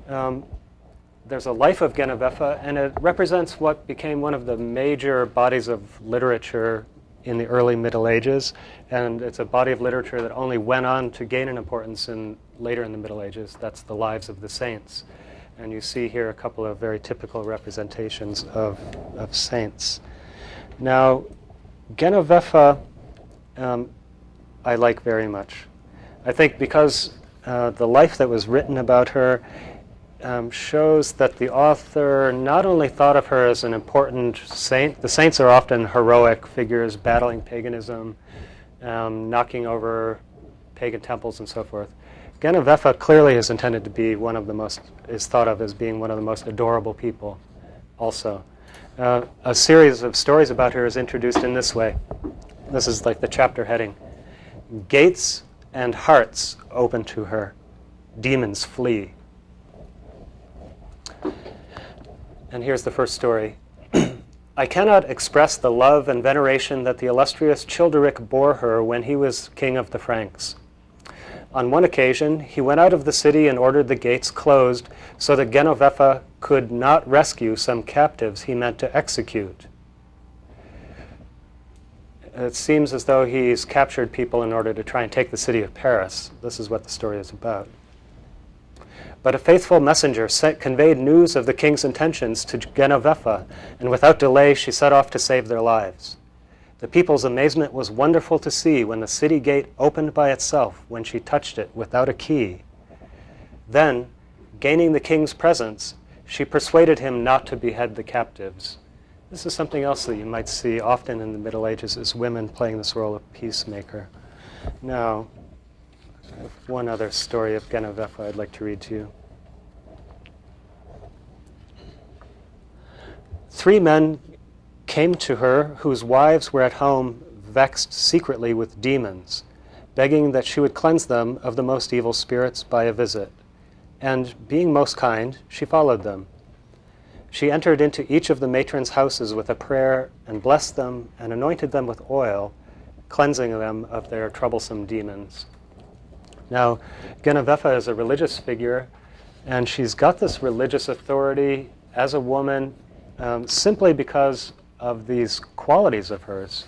There's a life of Genovefa, and it represents what became one of the major bodies of literature in the early Middle Ages, and it's a body of literature that only went on to gain an importance later in the Middle Ages. That's the lives of the saints. And you see here a couple of very typical representations of saints. Now, Genovefa I like very much. I think because the life that was written about her shows that the author not only thought of her as an important saint. The saints are often heroic figures battling paganism, knocking over pagan temples and so forth. Genovefa clearly is intended to be is thought of as being one of the most adorable people also. A series of stories about her is introduced in this way. This is like the chapter heading. Gates and hearts open to her. Demons flee. And here's the first story. I cannot express the love and veneration that the illustrious Childeric bore her when he was king of the Franks. On one occasion, he went out of the city and ordered the gates closed so that Genovefa could not rescue some captives he meant to execute. It seems as though he's captured people in order to try and take the city of Paris. This is what the story is about. But a faithful messenger conveyed news of the king's intentions to Genovefa, and without delay she set off to save their lives. The people's amazement was wonderful to see when the city gate opened by itself when she touched it without a key. Then, gaining the king's presence, she persuaded him not to behead the captives. This is something else that you might see often in the Middle Ages, is women playing this role of peacemaker. Now, I have one other story of Genovefa I'd like to read to you. 3 men came to her whose wives were at home vexed secretly with demons, begging that she would cleanse them of the most evil spirits by a visit. And being most kind, she followed them. She entered into each of the matrons' houses with a prayer and blessed them and anointed them with oil, cleansing them of their troublesome demons. Now, Genovefa is a religious figure, and she's got this religious authority as a woman simply because of these qualities of hers.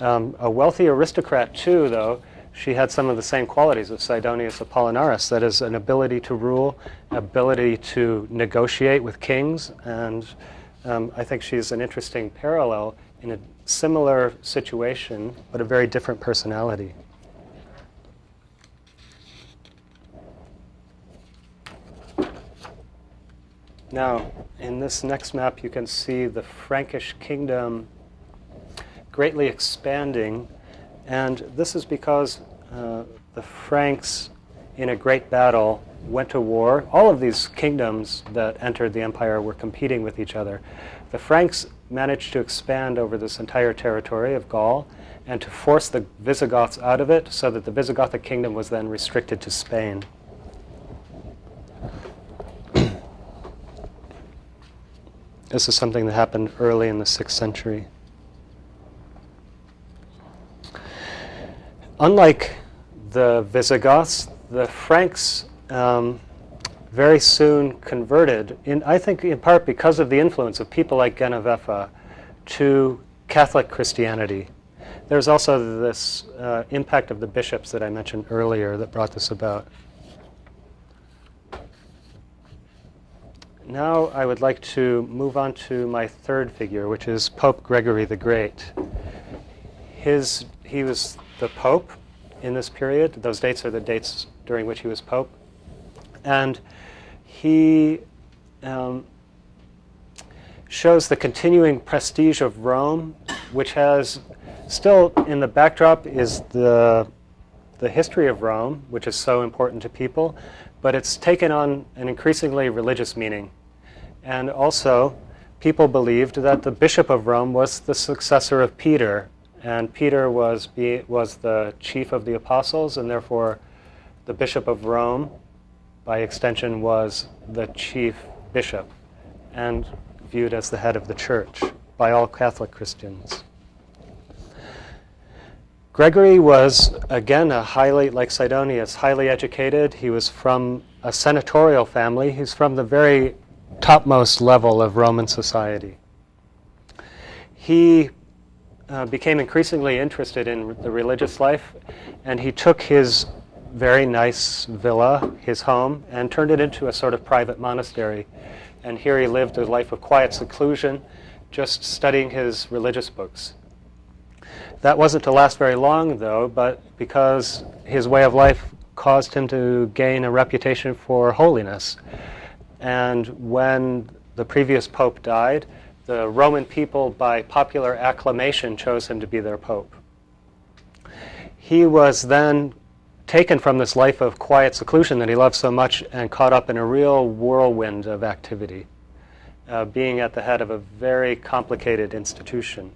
A wealthy aristocrat, too, though, she had some of the same qualities of Cydonia Apollinaris, that is, an ability to rule, ability to negotiate with kings, and I think she's an interesting parallel in a similar situation, but a very different personality. Now, in this next map, you can see the Frankish kingdom greatly expanding, and this is because the Franks, in a great battle, went to war. All of these kingdoms that entered the empire were competing with each other. The Franks managed to expand over this entire territory of Gaul and to force the Visigoths out of it, so that the Visigothic kingdom was then restricted to Spain. This is something that happened early in the 6th century. Unlike the Visigoths, the Franks very soon converted, I think in part because of the influence of people like Genoveffa, to Catholic Christianity. There's also this impact of the bishops that I mentioned earlier that brought this about. Now I would like to move on to my third figure, which is Pope Gregory the Great. He was the Pope in this period. Those dates are the dates during which he was Pope. And he shows the continuing prestige of Rome, which has still in the backdrop is the history of Rome, which is so important to people, but it's taken on an increasingly religious meaning. And also, people believed that the Bishop of Rome was the successor of Peter, and Peter was the chief of the apostles, and therefore the Bishop of Rome, by extension, was the chief bishop, and viewed as the head of the church by all Catholic Christians. Gregory was, again, like Cydonia, highly educated. He was from a senatorial family. He's from the very topmost level of Roman society. He became increasingly interested in the religious life, and he took his very nice villa, his home, and turned it into a sort of private monastery. And here he lived a life of quiet seclusion, just studying his religious books. That wasn't to last very long, though, but because his way of life caused him to gain a reputation for holiness. And when the previous pope died, the Roman people, by popular acclamation, chose him to be their pope. He was then taken from this life of quiet seclusion that he loved so much and caught up in a real whirlwind of activity, being at the head of a very complicated institution.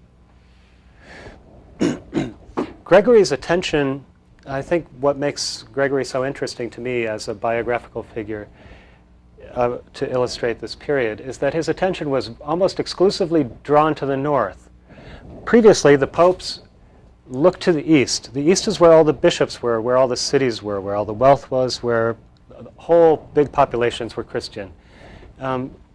Gregory's attention, I think what makes Gregory so interesting to me as a biographical figure to illustrate this period, is that his attention was almost exclusively drawn to the north. Previously, the popes looked to the east. The east is where all the bishops were, where all the cities were, where all the wealth was, where whole big populations were Christian.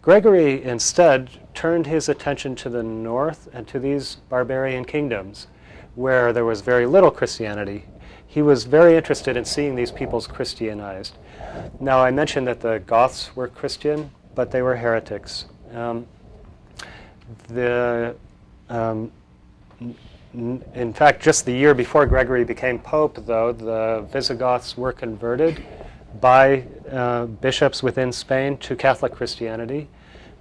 Gregory instead turned his attention to the north and to these barbarian kingdoms where there was very little Christianity. He was very interested in seeing these peoples Christianized. Now, I mentioned that the Goths were Christian, but they were heretics. In fact, just the year before Gregory became Pope, though, the Visigoths were converted by bishops within Spain to Catholic Christianity,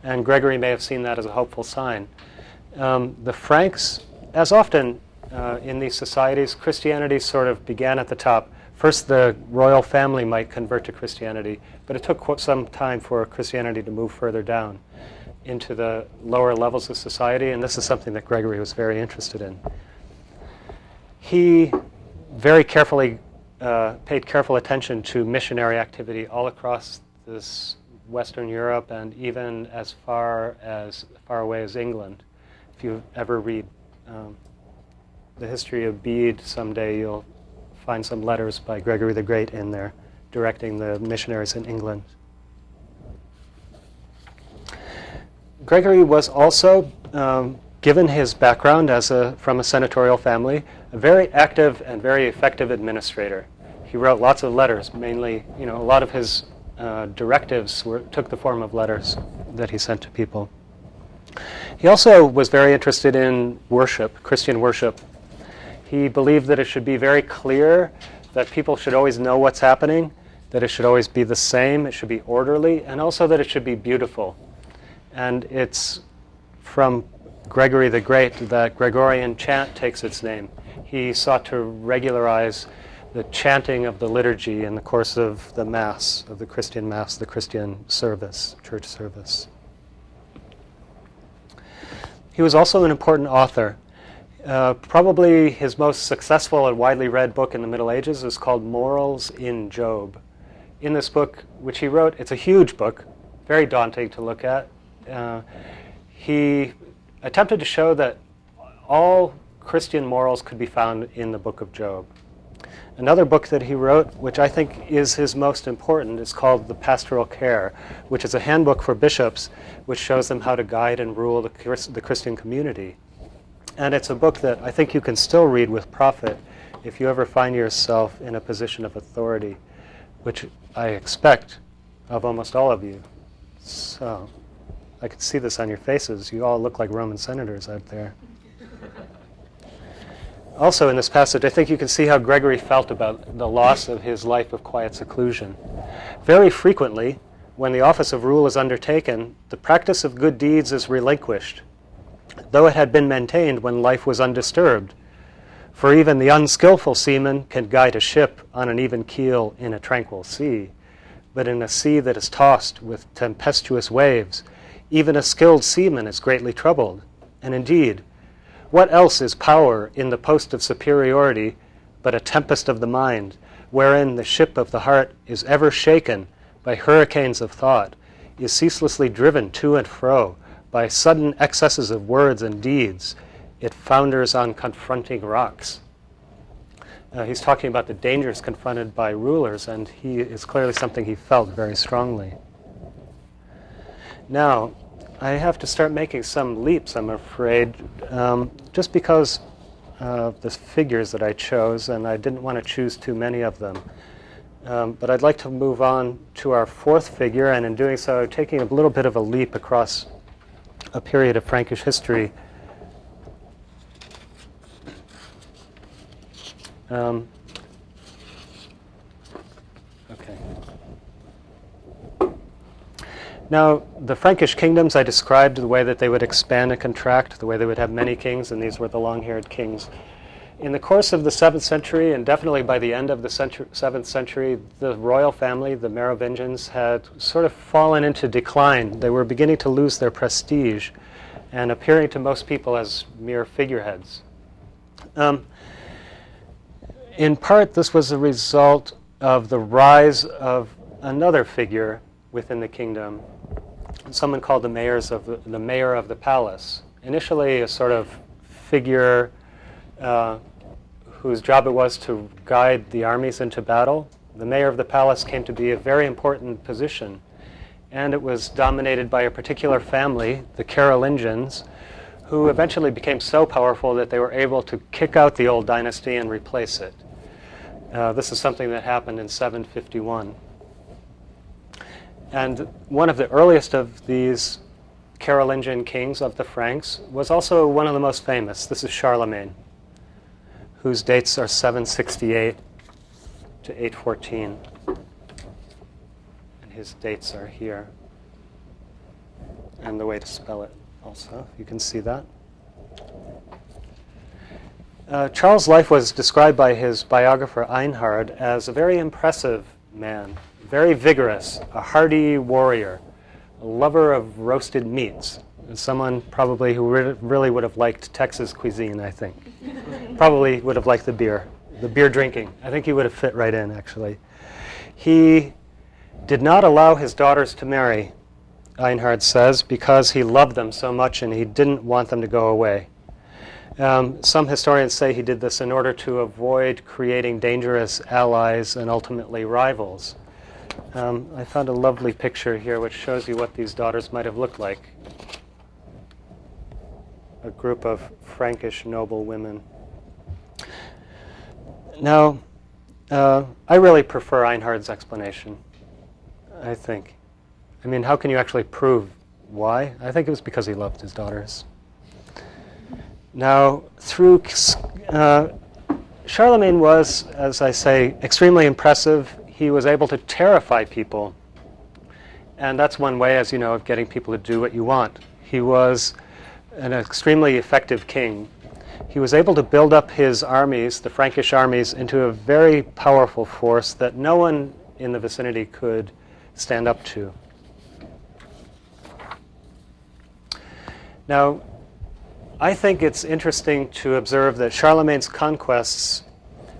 and Gregory may have seen that as a hopeful sign. The Franks, as often in these societies, Christianity sort of began at the top. First, the royal family might convert to Christianity, but it took some time for Christianity to move further down into the lower levels of society, and this is something that Gregory was very interested in. He very carefully paid careful attention to missionary activity all across this Western Europe and even as far away as England. If you ever read the history of Bede someday, you'll find some letters by Gregory the Great in there directing the missionaries in England. Gregory was also, given his background from a senatorial family, a very active and very effective administrator. He wrote lots of letters, mainly, a lot of his directives took the form of letters that he sent to people. He also was very interested in worship, Christian worship. He believed that it should be very clear, that people should always know what's happening, that it should always be the same, it should be orderly, and also that it should be beautiful. And it's from Gregory the Great that Gregorian chant takes its name. He sought to regularize the chanting of the liturgy in the course of the Mass, of the Christian Mass, the Christian service, church service. He was also an important author. Probably his most successful and widely read book in the Middle Ages is called Morals in Job. In this book, which he wrote, it's a huge book, very daunting to look at. he attempted to show that all Christian morals could be found in the book of Job. Another book that he wrote, which I think is his most important, is called The Pastoral Care, which is a handbook for bishops which shows them how to guide and rule the Christian community. And it's a book that I think you can still read with profit if you ever find yourself in a position of authority, which I expect of almost all of you. So, I can see this on your faces. You all look like Roman senators out there. Also in this passage, I think you can see how Gregory felt about the loss of his life of quiet seclusion. Very frequently, when the office of rule is undertaken, the practice of good deeds is relinquished, though it had been maintained when life was undisturbed. For even the unskillful seaman can guide a ship on an even keel in a tranquil sea, but in a sea that is tossed with tempestuous waves, even a skilled seaman is greatly troubled. And indeed, what else is power in the post of superiority but a tempest of the mind, wherein the ship of the heart is ever shaken by hurricanes of thought, is ceaselessly driven to and fro by sudden excesses of words and deeds, it founders on confronting rocks. He's talking about the dangers confronted by rulers, and he is clearly something he felt very strongly. Now, I have to start making some leaps, I'm afraid, just because of the figures that I chose, and I didn't want to choose too many of them. But I'd like to move on to our fourth figure, and in doing so, taking a little bit of a leap across a period of Frankish history. Okay. Now, the Frankish kingdoms, I described the way that they would expand and contract, the way they would have many kings, and these were the long-haired kings. In the course of the 7th century, and definitely by the end of the 7th century, the royal family, the Merovingians, had sort of fallen into decline. They were beginning to lose their prestige and appearing to most people as mere figureheads. In part, this was a result of the rise of another figure within the kingdom, someone called the mayor of the palace. Initially, a sort of figure whose job it was to guide the armies into battle. The mayor of the palace came to be a very important position, and it was dominated by a particular family, the Carolingians, who eventually became so powerful that they were able to kick out the old dynasty and replace it. This is something that happened in 751. And one of the earliest of these Carolingian kings of the Franks was also one of the most famous. This is Charlemagne, whose dates are 768 to 814. And his dates are here. And the way to spell it also, you can see that. Charles' life was described by his biographer Einhard as a very impressive man, very vigorous, a hardy warrior, a lover of roasted meats, someone probably who really would have liked Texas cuisine, I think. Probably would have liked the beer drinking. I think he would have fit right in, actually. He did not allow his daughters to marry, Einhard says, because he loved them so much and he didn't want them to go away. Some historians say he did this in order to avoid creating dangerous allies and ultimately rivals. I found a lovely picture here which shows you what these daughters might have looked like. A group of Frankish noble women. Now, I really prefer Einhard's explanation, I think. I mean, how can you actually prove why? I think it was because he loved his daughters. Now, through Charlemagne was, as I say, extremely impressive. He was able to terrify people. And that's one way, as you know, of getting people to do what you want. He was an extremely effective king. He was able to build up his armies, the Frankish armies, into a very powerful force that no one in the vicinity could stand up to. Now, I think it's interesting to observe that Charlemagne's conquests,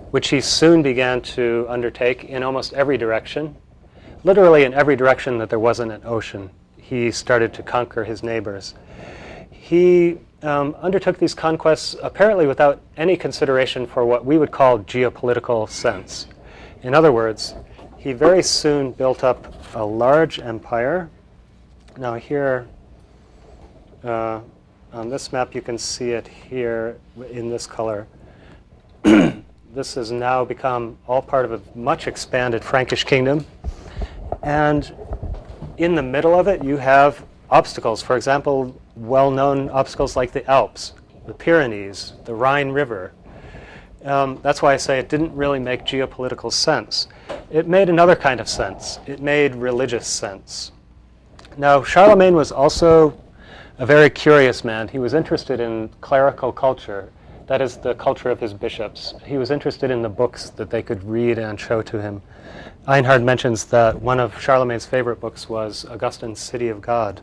which he soon began to undertake in almost every direction, literally in every direction that there wasn't an ocean, he started to conquer his neighbors. he undertook these conquests apparently without any consideration for what we would call geopolitical sense. In other words, he very soon built up a large empire. Now here, on this map, you can see it here in this color. This has now become all part of a much expanded Frankish kingdom. And in the middle of it, you have obstacles. For example, well-known obstacles like the Alps, the Pyrenees, the Rhine River. That's why I say it didn't really make geopolitical sense. It made another kind of sense. It made religious sense. Now, Charlemagne was also a very curious man. He was interested in clerical culture, that is, the culture of his bishops. He was interested in the books that they could read and show to him. Einhard mentions that one of Charlemagne's favorite books was Augustine's City of God.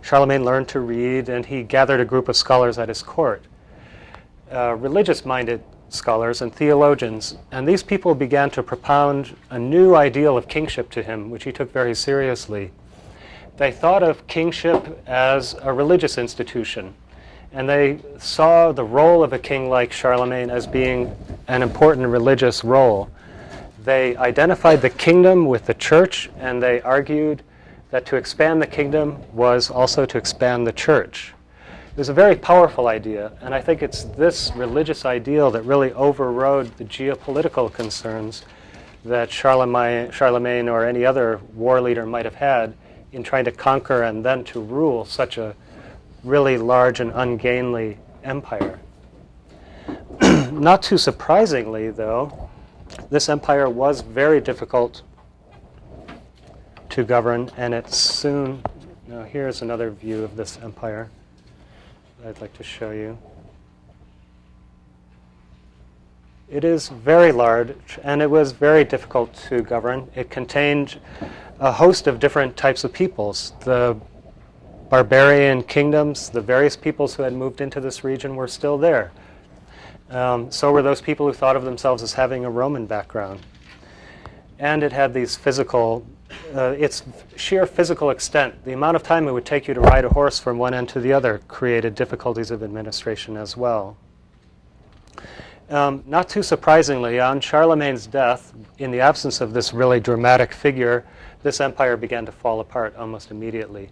Charlemagne learned to read, and he gathered a group of scholars at his court, religious-minded scholars and theologians, and these people began to propound a new ideal of kingship to him, which he took very seriously. They thought of kingship as a religious institution, and they saw the role of a king like Charlemagne as being an important religious role. They identified the kingdom with the church, and they argued that to expand the kingdom was also to expand the church. It was a very powerful idea, and I think it's this religious ideal that really overrode the geopolitical concerns that Charlemagne or any other war leader might have had in trying to conquer and then to rule such a really large and ungainly empire. Not too surprisingly, though, this empire was very difficult to govern, and it soon... Now here's another view of this empire I'd like to show you. It is very large, and it was very difficult to govern. It contained a host of different types of peoples. The barbarian kingdoms, the various peoples who had moved into this region were still there. So were those people who thought of themselves as having a Roman background. And it had these physical, its sheer physical extent, the amount of time it would take you to ride a horse from one end to the other created difficulties of administration as well. Not too surprisingly, on Charlemagne's death, in the absence of this really dramatic figure, this empire began to fall apart almost immediately.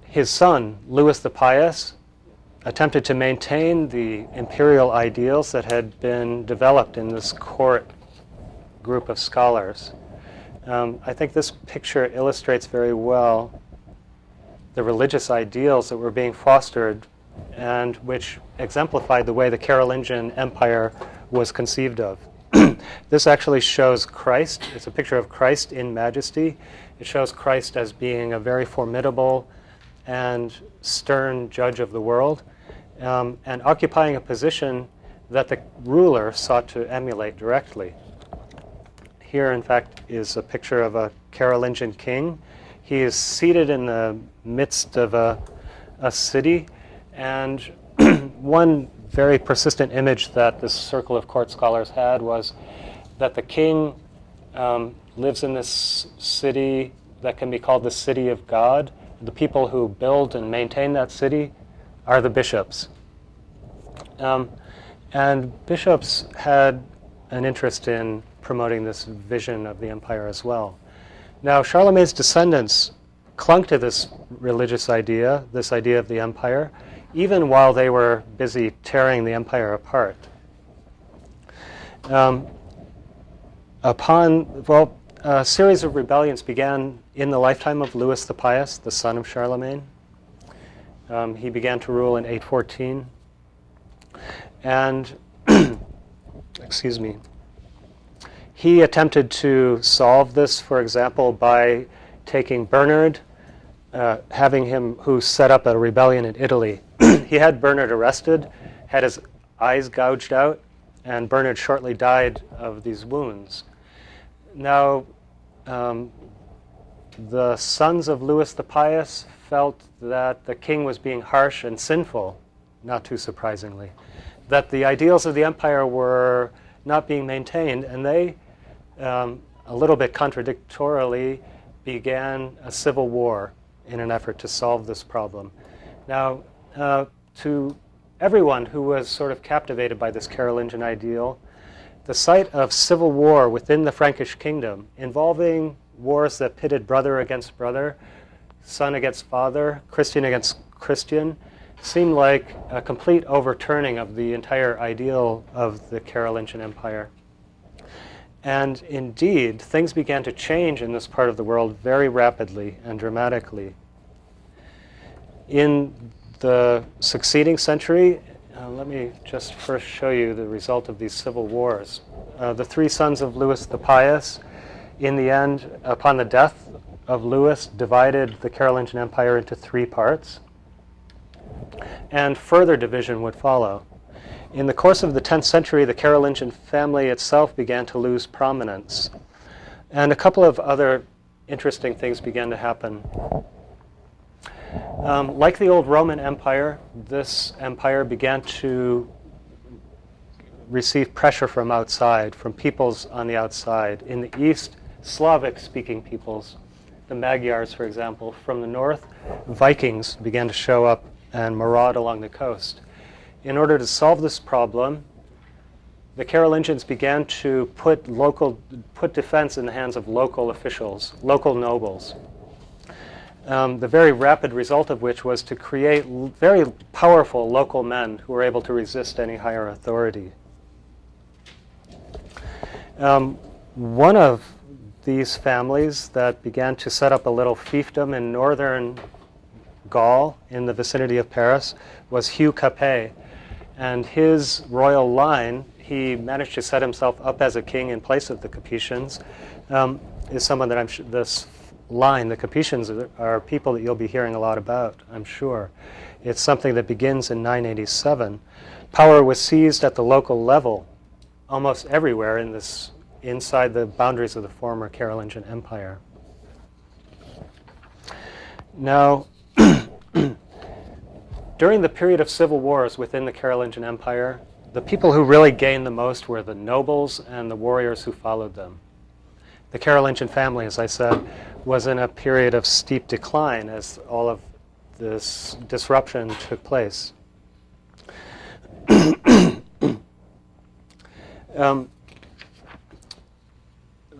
His son, Louis the Pious, attempted to maintain the imperial ideals that had been developed in this court group of scholars. I think this picture illustrates very well the religious ideals that were being fostered and which exemplified the way the Carolingian Empire was conceived of. This actually shows Christ. It's a picture of Christ in majesty. It shows Christ as being a very formidable and stern judge of the world, and occupying a position that the ruler sought to emulate directly. Here, in fact, is a picture of a Carolingian king. He is seated in the midst of a city, and one very persistent image that this circle of court scholars had was that the king lives in this city that can be called the city of God. The people who build and maintain that city are the bishops. And bishops had an interest in promoting this vision of the empire as well. Now, Charlemagne's descendants clung to this religious idea, this idea of the empire, even while they were busy tearing the empire apart. A series of rebellions began in the lifetime of Louis the Pious, the son of Charlemagne. He began to rule in 814. And, excuse me, he attempted to solve this, for example, by taking Bernard, having him who set up a rebellion in Italy. He had Bernard arrested, had his eyes gouged out, and Bernard shortly died of these wounds. Now, the sons of Louis the Pious felt that the king was being harsh and sinful, not too surprisingly, that the ideals of the empire were not being maintained, and they, a little bit contradictorily, began a civil war in an effort to solve this problem. Now, to everyone who was sort of captivated by this Carolingian ideal, the sight of civil war within the Frankish kingdom, involving wars that pitted brother against brother, son against father, Christian against Christian, seemed like a complete overturning of the entire ideal of the Carolingian Empire. And indeed, things began to change in this part of the world very rapidly and dramatically. In the succeeding century, let me just first show you the result of these civil wars. The three sons of Louis the Pious, in the end, upon the death of Louis, divided the Carolingian Empire into three parts, and further division would follow. In the course of the 10th century, the Carolingian family itself began to lose prominence, and a couple of other interesting things began to happen. Like the old Roman Empire, this empire began to receive pressure from outside, from peoples on the outside. In the east, Slavic-speaking peoples, the Magyars, for example. From the north, Vikings began to show up and maraud along the coast. In order to solve this problem, the Carolingians began to put defense in the hands of local officials, local nobles. The very rapid result of which was to create very powerful local men who were able to resist any higher authority. One of these families that began to set up a little fiefdom in northern Gaul in the vicinity of Paris was Hugh Capet. And his royal line, he managed to set himself up as a king in place of the Capetians, is someone that this line, the Capetians, are people that you'll be hearing a lot about, I'm sure. It's something that begins in 987. Power was seized at the local level almost everywhere inside the boundaries of the former Carolingian Empire. Now, during the period of civil wars within the Carolingian Empire, the people who really gained the most were the nobles and the warriors who followed them. The Carolingian family, as I said, was in a period of steep decline as all of this disruption took place.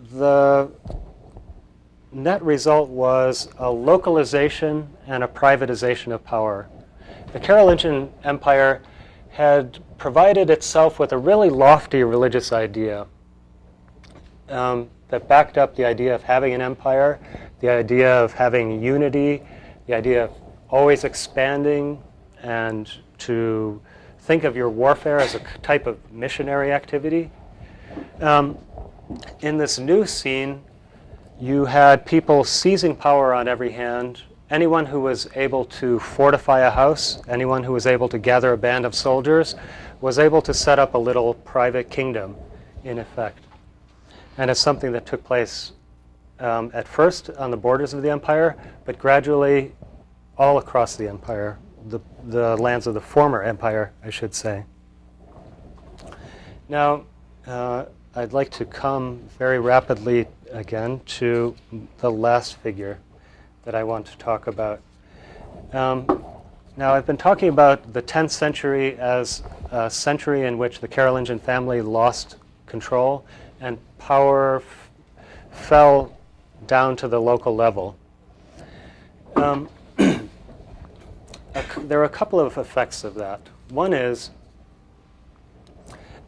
The net result was a localization and a privatization of power. The Carolingian Empire had provided itself with a really lofty religious idea that backed up the idea of having an empire, the idea of having unity, the idea of always expanding, and to think of your warfare as a type of missionary activity. In this new scene, you had people seizing power on every hand. Anyone who was able to fortify a house, anyone who was able to gather a band of soldiers, was able to set up a little private kingdom, in effect. And it's something that took place at first on the borders of the empire, but gradually all across the empire, the lands of the former empire, I should say. Now, I'd like to come very rapidly again to the last figure that I want to talk about. Now, I've been talking about the 10th century as a century in which the Carolingian family lost control and power fell down to the local level. There are a couple of effects of that. One is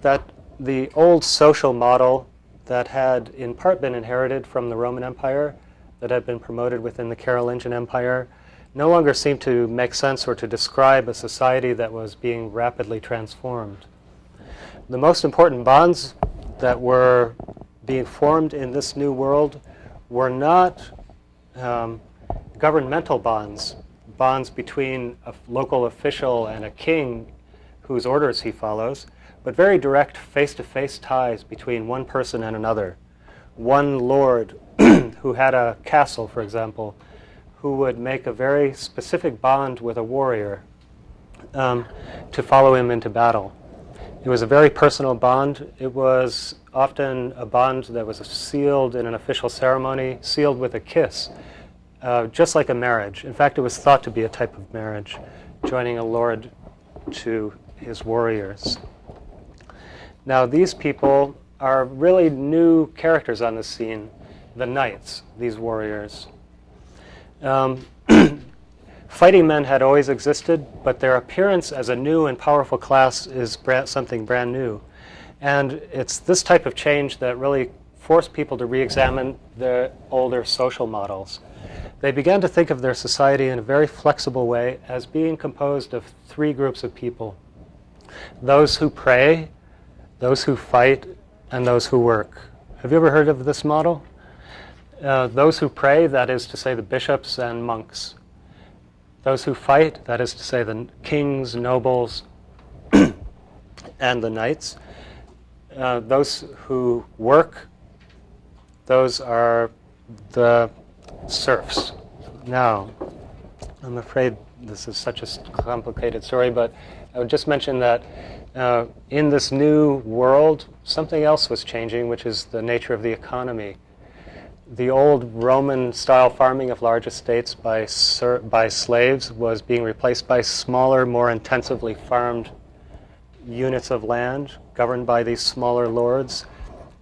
that the old social model that had in part been inherited from the Roman Empire, that had been promoted within the Carolingian Empire, no longer seemed to make sense or to describe a society that was being rapidly transformed. The most important bonds that were being formed in this new world were not governmental bonds, bonds between a local official and a king whose orders he follows, but very direct face-to-face ties between one person and another. One lord who had a castle, for example, who would make a very specific bond with a warrior to follow him into battle. It was a very personal bond. It was often a bond that was sealed in an official ceremony, sealed with a kiss. just like a marriage. In fact, it was thought to be a type of marriage, joining a lord to his warriors. Now, these people are really new characters on the scene, the knights, these warriors. Fighting men had always existed, but their appearance as a new and powerful class is something brand new. And it's this type of change that really forced people to re-examine their older social models. They began to think of their society in a very flexible way as being composed of three groups of people: those who pray, those who fight, and those who work. Have you ever heard of this model? Those who pray, that is to say the bishops and monks. Those who fight, that is to say the kings, nobles, and the knights. Those who work, those are the serfs. Now, I'm afraid this is such a complicated story, but I would just mention that in this new world, something else was changing, which is the nature of the economy. The old Roman-style farming of large estates by slaves was being replaced by smaller, more intensively farmed units of land governed by these smaller lords,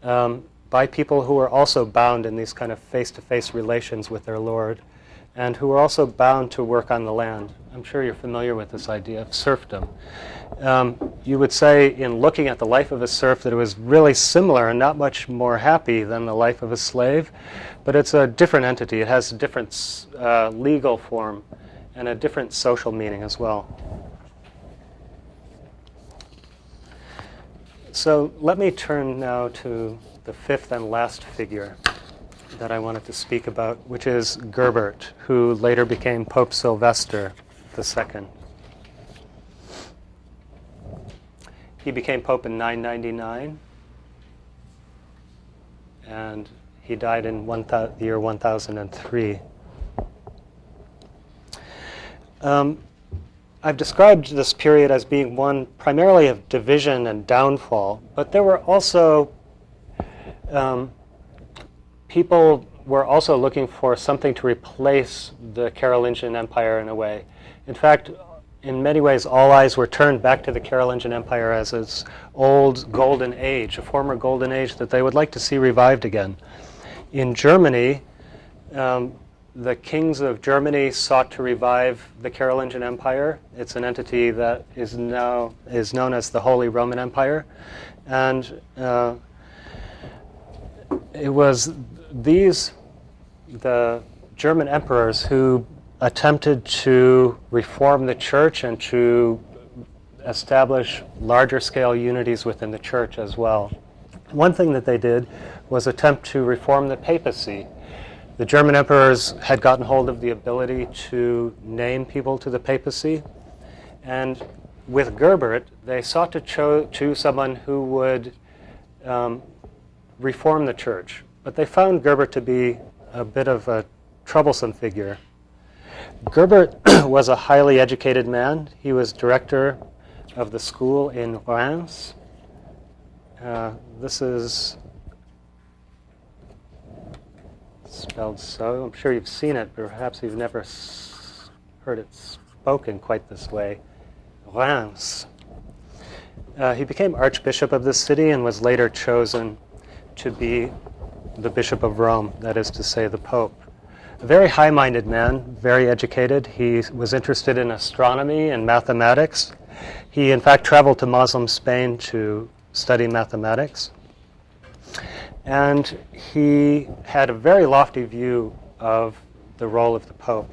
by people who were also bound in these kind of face-to-face relations with their lord, and who were also bound to work on the land. I'm sure you're familiar with this idea of serfdom. You would say, in looking at the life of a serf, that it was really similar and not much more happy than the life of a slave, but it's a different entity. It has a different legal form and a different social meaning as well. So let me turn now to the fifth and last figure that I wanted to speak about, which is Gerbert, who later became Pope Sylvester II. He became Pope in 999, and he died in the year 1003. I've described this period as being one primarily of division and downfall, but there were also people were also looking for something to replace the Carolingian Empire in a way. In fact, in many ways, all eyes were turned back to the Carolingian Empire as its old golden age, a former golden age that they would like to see revived again. In Germany, the kings of Germany sought to revive the Carolingian Empire. It's an entity that is known as the Holy Roman Empire, and it was the German emperors who attempted to reform the church and to establish larger scale unities within the church as well. One thing that they did was attempt to reform the papacy. The German emperors had gotten hold of the ability to name people to the papacy, and with Gerbert, they sought to choose someone who would reform the church. But they found Gerbert to be a bit of a troublesome figure. Gerbert was a highly educated man. He was director of the school in Reims. This is spelled so. I'm sure you've seen it, but perhaps you've never heard it spoken quite this way. Reims. He became Archbishop of this city and was later chosen to be the Bishop of Rome, that is to say, the Pope. A very high-minded man, very educated. He was interested in astronomy and mathematics. He, in fact, traveled to Muslim Spain to study mathematics. And he had a very lofty view of the role of the Pope.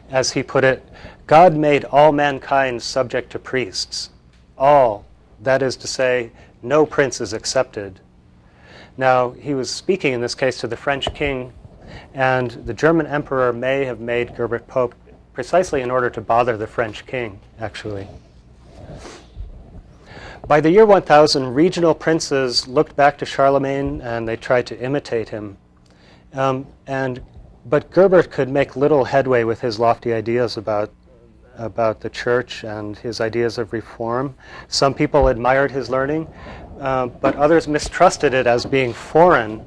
As he put it, God made all mankind subject to priests. All, that is to say, no prince is excepted. Now, he was speaking in this case to the French king, and the German emperor may have made Gerbert Pope precisely in order to bother the French king, actually. By the year 1000, regional princes looked back to Charlemagne and they tried to imitate him. But Gerbert could make little headway with his lofty ideas about the church and his ideas of reform. Some people admired his learning, but others mistrusted it as being foreign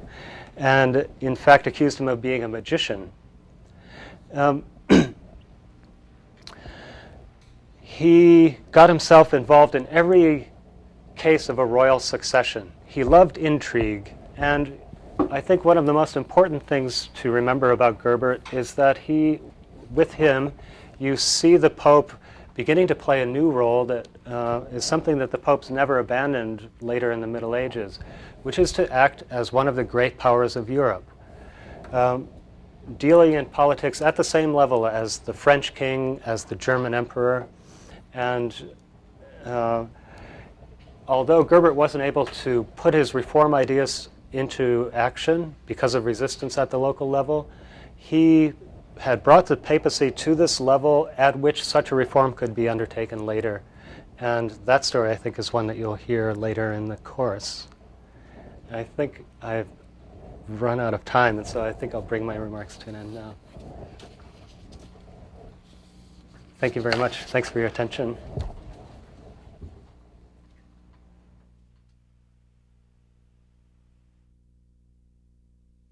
and, in fact, accused him of being a magician. Um, he got himself involved in every case of a royal succession. He loved intrigue, and I think one of the most important things to remember about Gerbert is that with him, you see the Pope beginning to play a new role that is something that the popes never abandoned later in the Middle Ages, which is to act as one of the great powers of Europe, dealing in politics at the same level as the French king, as the German emperor. And although Gerbert wasn't able to put his reform ideas into action because of resistance at the local level, he had brought the papacy to this level at which such a reform could be undertaken later. And that story, I think, is one that you'll hear later in the course. I think I've run out of time, and so I think I'll bring my remarks to an end now. Thank you very much. Thanks for your attention.